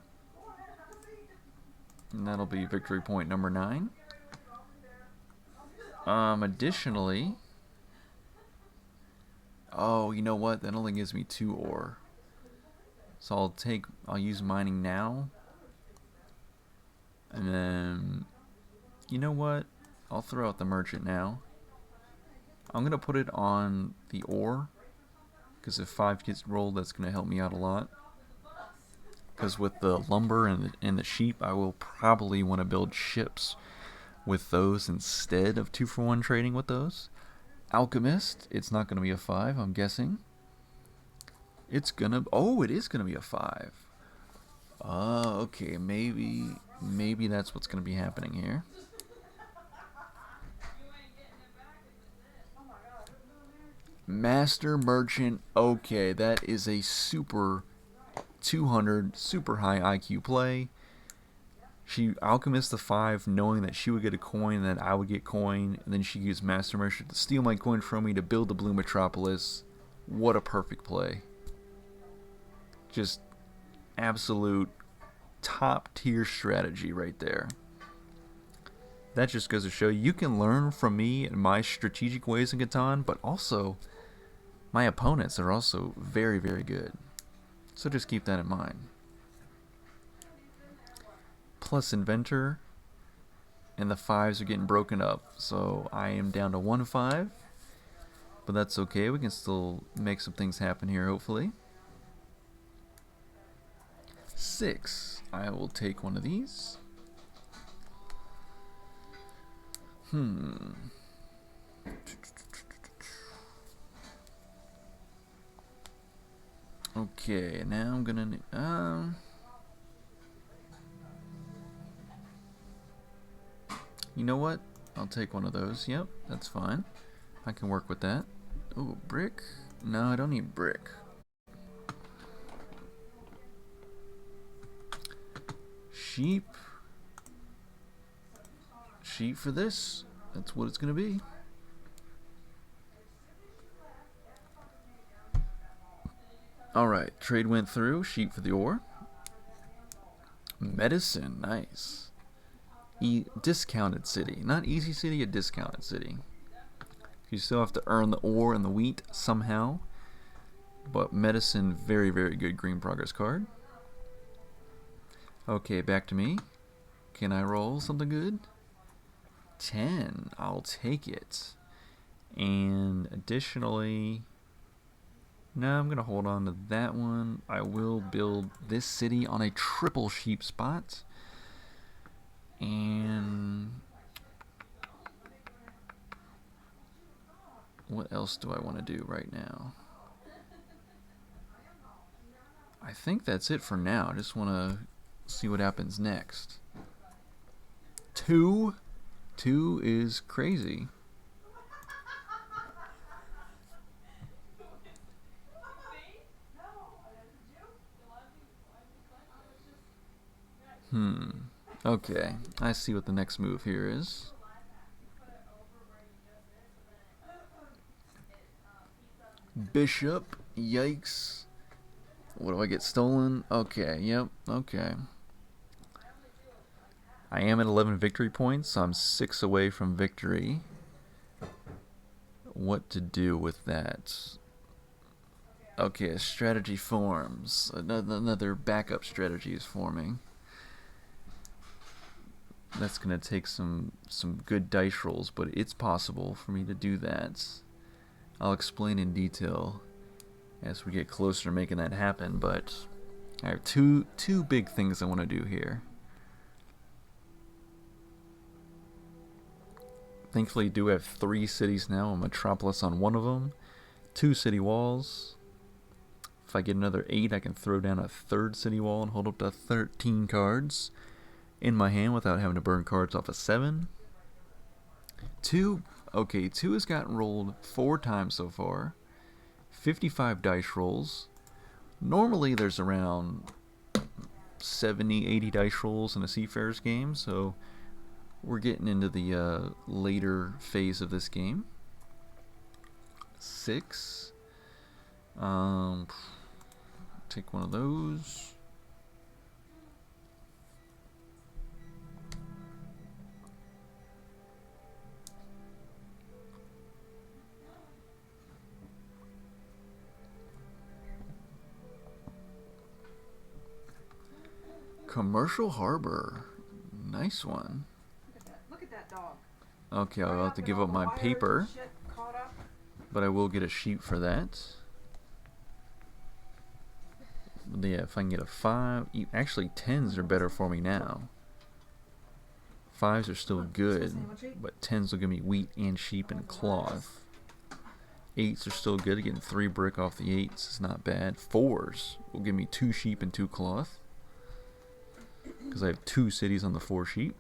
And that'll be victory point number 9. Additionally, oh, you know what? That only gives me 2 ore. So I'll use mining now. And then, you know what? I'll throw out the merchant now. I'm going to put it on the ore, because if 5 gets rolled, that's going to help me out a lot. Because with the lumber and the sheep, I will probably want to build ships with those instead of 2-for-1 trading with those. Alchemist, it's not going to be a 5, I'm guessing. It's gonna, oh, it is gonna be a 5. Oh, okay, maybe that's what's gonna be happening here. Master Merchant, okay, that is a super 200, super high IQ play. She alchemist the 5, knowing that she would get a coin and that I would get coin, and then she used Master Merchant to steal my coin from me to build the Blue Metropolis. What a perfect play. Just absolute top tier strategy right there. That just goes to show you can learn from me and my strategic ways in Catan, but also my opponents are also very, very good. So just keep that in mind. Plus Inventor, and the 5s are getting broken up, so I am down to 1-5, but that's okay. We can still make some things happen here, hopefully. 6. I will take one of these. Okay, now I'm gonna you know what? I'll take one of those. Yep, that's fine. I can work with that. Ooh, brick? No, I don't need brick. Sheep. Sheep for this. That's what it's gonna be. Alright, trade went through. Sheep for the ore. Medicine, nice. Discounted city. Not easy city, a discounted city. You still have to earn the ore and the wheat somehow. But medicine, very, very good green progress card. Okay, back to me. Can I roll something good? 10. I'll take it. And additionally, no, I'm going to hold on to that one. I will build this city on a triple sheep spot. And what else do I want to do right now? I think that's it for now. I just want to see what happens next. 2? 2 is crazy. Okay, I see what the next move here is. Bishop, yikes. What do I get stolen? Okay, yep, okay. I am at 11 victory points, so I'm 6 away from victory. What to do with that? Okay, a strategy forms. Another backup strategy is forming. That's going to take some good dice rolls, but it's possible for me to do that. I'll explain in detail as we get closer to making that happen, but I have two big things I want to do here. Thankfully, I do have 3 cities now, a metropolis on one of them, 2 city walls. If I get another 8, I can throw down a 3rd city wall and hold up to 13 cards in my hand without having to burn cards off a 7. 2, okay, 2 has gotten rolled 4 times so far. 55 dice rolls. Normally there's around 70, 80 dice rolls in a Seafarers game, so we're getting into the later phase of this game. 6. Take one of those. Commercial Harbor. Nice one. Look at that. Look at that dog. Okay, Right I'll have up to in give all up the my wires paper, and shit caught up. but I will get a sheep for that. Yeah, if I can get a 5. Actually, 10s are better for me now. 5s are still good, but 10s will give me wheat and sheep and cloth. 8s are still good. Getting 3 brick off the 8s is not bad. 4s will give me 2 sheep and 2 cloth, because I have 2 cities on the 4 sheep.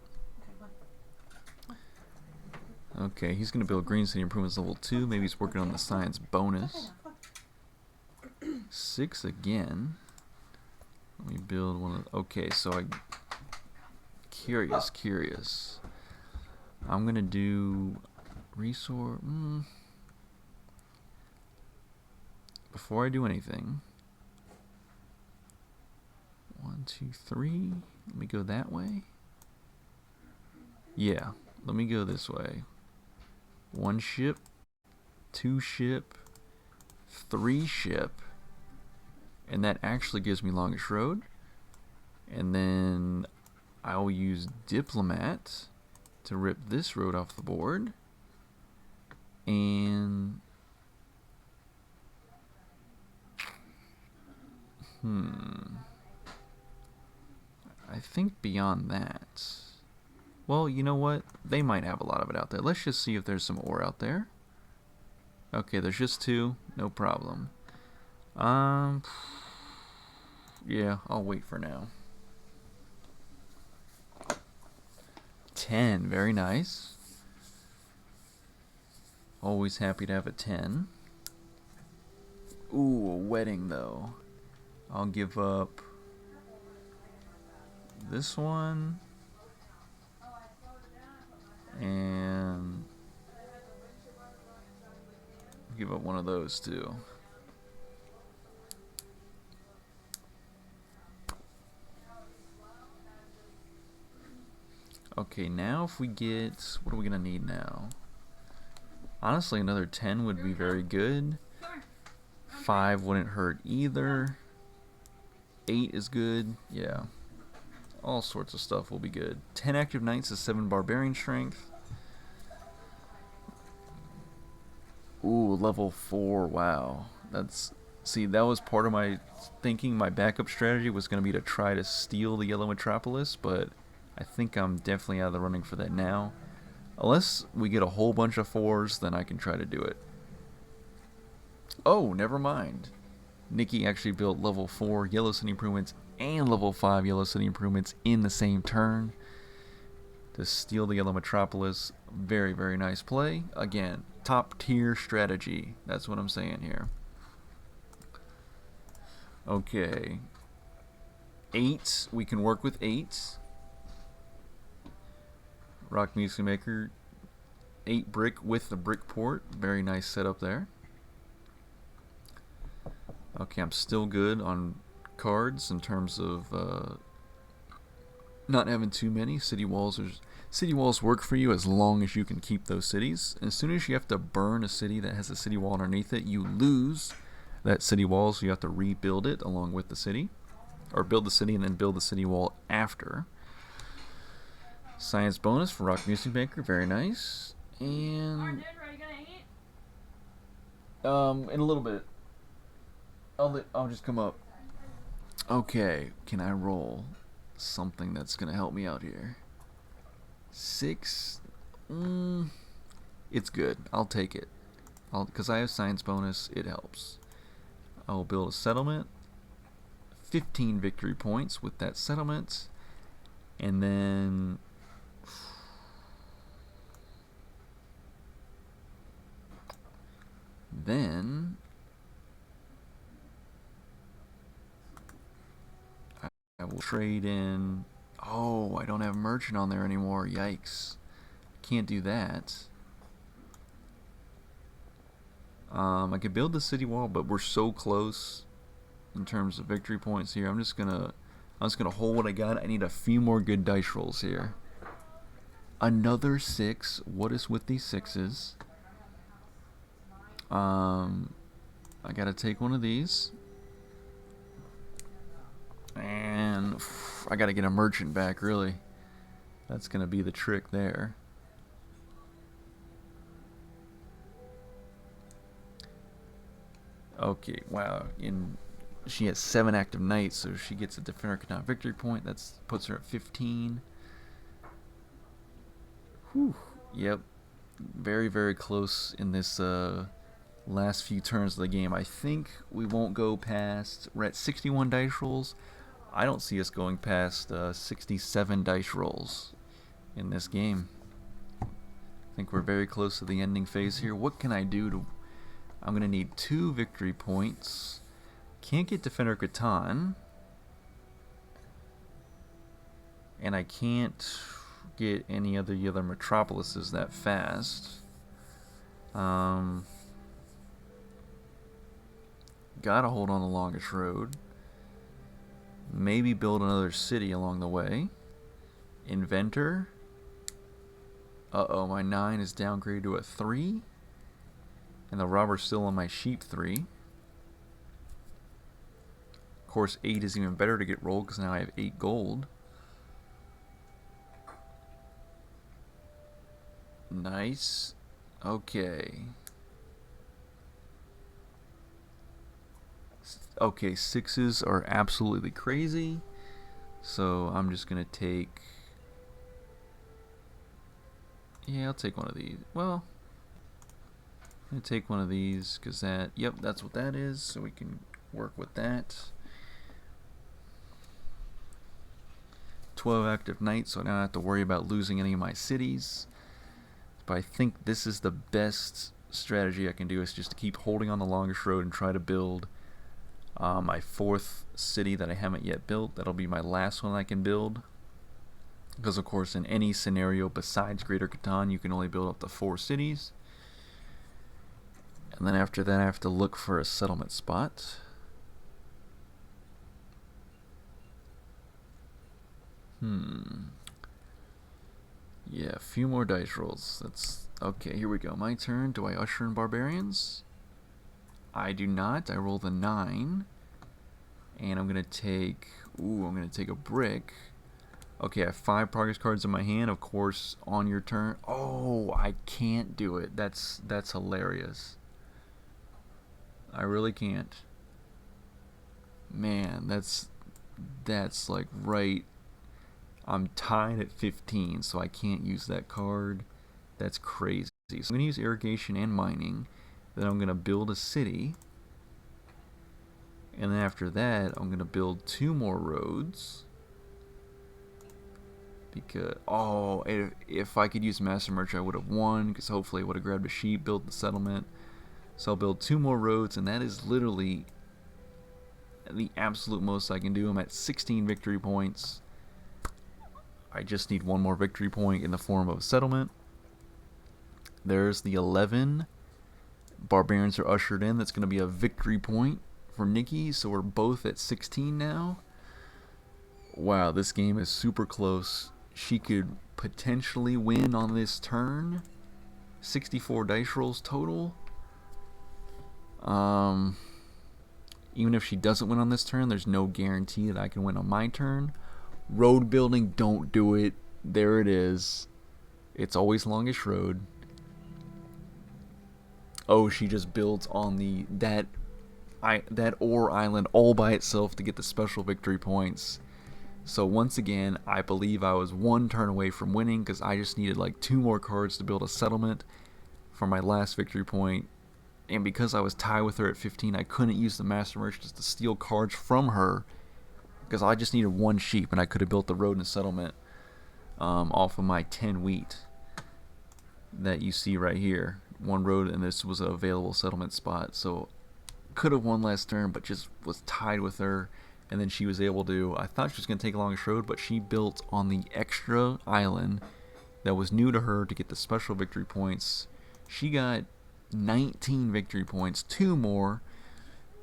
Okay, he's going to build Green City Improvements level 2. Maybe he's working on the science bonus. 6 again. Let me build one of... Okay, so I... Curious. I'm going to do... Resource... Before I do anything... 1, 2, 3... Let me go that way. Yeah, let me go this way. 1 ship, 2 ship, 3 ship, and that actually gives me longest road. And then I'll use diplomat to rip this road off the board. And I think beyond that, well, you know what? They might have a lot of it out there. Let's just see if there's some ore out there. Okay, there's just 2. No problem. Yeah, I'll wait for now. 10, very nice. Always happy to have a 10. Ooh, a wedding though. I'll give up this one. And give up one of those too. Okay, now if we get... What are we going to need now? Honestly, another 10 would be very good. 5 wouldn't hurt either. 8 is good. Yeah. All sorts of stuff will be good. 10 active knights is 7 barbarian strength. Ooh, level 4. Wow. That's... See, that was part of my thinking. My backup strategy was going to be to try to steal the Yellow Metropolis, but I think I'm definitely out of the running for that now. Unless we get a whole bunch of 4s, then I can try to do it. Oh, never mind. Nikki actually built level 4 Yellow City Improvements and level 5 Yellow City Improvements in the same turn to steal the Yellow Metropolis. Very, very nice play. Again, top tier strategy. That's what I'm saying here. Okay. 8. We can work with 8. Rock Music Maker. 8 brick with the brick port. Very nice setup there. Okay, I'm still good on cards in terms of not having too many. City walls work for you as long as you can keep those cities. As soon as you have to burn a city that has a city wall underneath it, you lose that city wall, so you have to rebuild it along with the city. Or build the city and then build the city wall after. Science bonus for Rock Music Maker, very nice. And in a little bit. I'll just come up. Okay, can I roll something that's gonna help me out here? 6. It's good. I'll take it. Because I have science bonus, it helps. I'll build a settlement. 15 victory points with that settlement. And then... I will trade in... Oh, I don't have merchant on there anymore. Yikes. Can't do that. I could build the city wall, but we're so close in terms of victory points here. I'm just gonna hold what I got. I need a few more good dice rolls here. Another 6. What is with these 6s? I gotta take one of these. And I gotta get a merchant back, really. That's gonna be the trick there. Okay, wow. She has 7 active knights, so she gets a Defender Catan victory point. That puts her at 15. Whew. Yep. Very, very close in this last few turns of the game. I think we won't go past. We're at 61 dice rolls. I don't see us going past 67 dice rolls in this game. I think we're very close to the ending phase here. What can I do to... I'm going to need 2 victory points. Can't get Defender Catan. And I can't get any of the other metropolises that fast. Gotta hold on the longest road. Maybe build another city along the way. Inventor. Uh-oh, my 9 is downgraded to a 3. And the robber's still on my sheep 3. Of course, 8 is even better to get rolled because now I have 8 gold. Nice. Okay. Okay, 6s are absolutely crazy. So I'm just going to take... Yeah, I'll take one of these. Well, I'm going to take one of these because that... Yep, that's what that is. So we can work with that. 12 active knights, so I don't have to worry about losing any of my cities. But I think this is the best strategy I can do, is just to keep holding on the longest road and try to build my 4th city that I haven't yet built. That'll be my last one I can build. Because, of course, in any scenario besides Greater Catan, you can only build up to 4 cities. And then after that, I have to look for a settlement spot. Yeah, a few more dice rolls. That's okay. Here we go. My turn. Do I usher in barbarians? I do not. I roll the 9, and I'm gonna take. Ooh, I'm gonna take a brick. Okay, I have 5 progress cards in my hand. Of course, on your turn. Oh, I can't do it. That's hilarious. I really can't. Man, that's like right. I'm tied at 15, so I can't use that card. That's crazy. So I'm going to use irrigation and mining. Then I'm going to build a city. And then after that, I'm going to build 2 more roads. Because, oh, if I could use Master Merchant, I would have won. Because hopefully I would have grabbed a sheep, built the settlement. So I'll build 2 more roads, and that is literally the absolute most I can do. I'm at 16 victory points. I just need 1 more victory point in the form of a settlement. There's the 11. Barbarians are ushered in. That's going to be a victory point for Nikki. So we're both at 16 now. Wow, this game is super close. She could potentially win on this turn. 64 dice rolls total. Even if she doesn't win on this turn, there's no guarantee that I can win on my turn. Road building, don't do it. There it is. It's always longest road. Oh, she just builds on that ore island all by itself to get the special victory points. So once again, I believe I was 1 turn away from winning because I just needed like 2 more cards to build a settlement for my last victory point. And because I was tied with her at 15, I couldn't use the Master Merchants to steal cards from her. Because I just needed 1 sheep, and I could have built the road and settlement off of my 10 wheat that you see right here. 1 road, and this was an available settlement spot. So could have won last turn, but just was tied with her. And then she was able to. I thought she was going to take a longest road, but she built on the extra island that was new to her to get the special victory points. She got 19 victory points, 2 more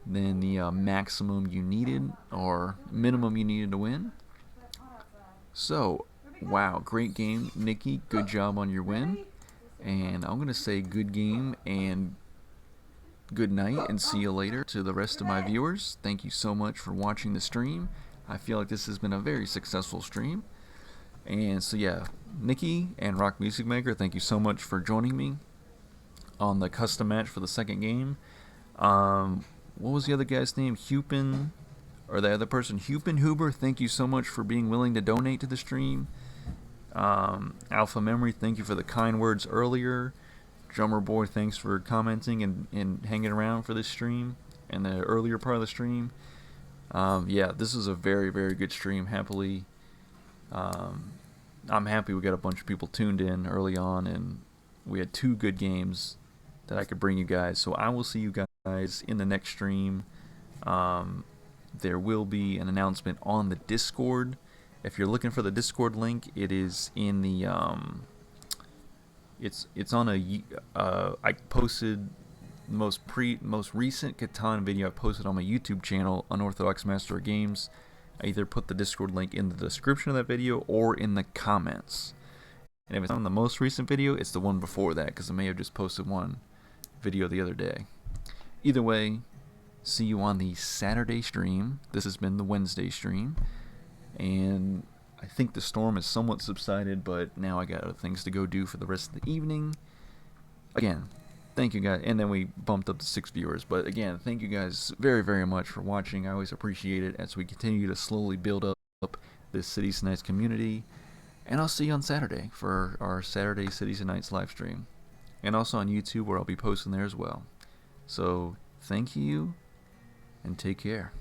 than the maximum you needed, or minimum you needed to win. So, wow, great game, Nikki. Good job on your win. And I'm going to say good game and good night, and see you later. To the rest of my viewers, thank you so much for watching the stream. I feel like this has been a very successful stream. And so yeah, Nikki and Rock Music Maker, thank you so much for joining me on the custom match for the second game. What was the other guy's name? Hupin, or the other person, Hupin Huber. Thank you so much for being willing to donate to the stream. Alpha Memory, thank you for the kind words earlier. Drummer Boy, thanks for commenting and hanging around for this stream and the earlier part of the stream. Yeah, this is a very, very good stream. I'm happy we got a bunch of people tuned in early on, and we had 2 good games that I could bring you guys. So I will see you guys in the next stream. There will be an announcement on the Discord. If you're looking for the Discord link, it is in the it's on a I posted the most recent Catan video I posted on my YouTube channel, Unorthodox Master of Games. I either put the Discord link in the description of that video or in the comments. And if it's on the most recent video, it's the one before that, because I may have just posted one video the other day. Either way, see you on the Saturday stream. This has been the Wednesday stream. And I think the storm has somewhat subsided, but now I got other things to go do for the rest of the evening. Again, thank you guys. And then we bumped up to 6 viewers. But again, thank you guys very, very much for watching. I always appreciate it as we continue to slowly build up this Cities and Nights community. And I'll see you on Saturday for our Saturday Cities and Nights live stream. And also on YouTube, where I'll be posting there as well. So, thank you, and take care.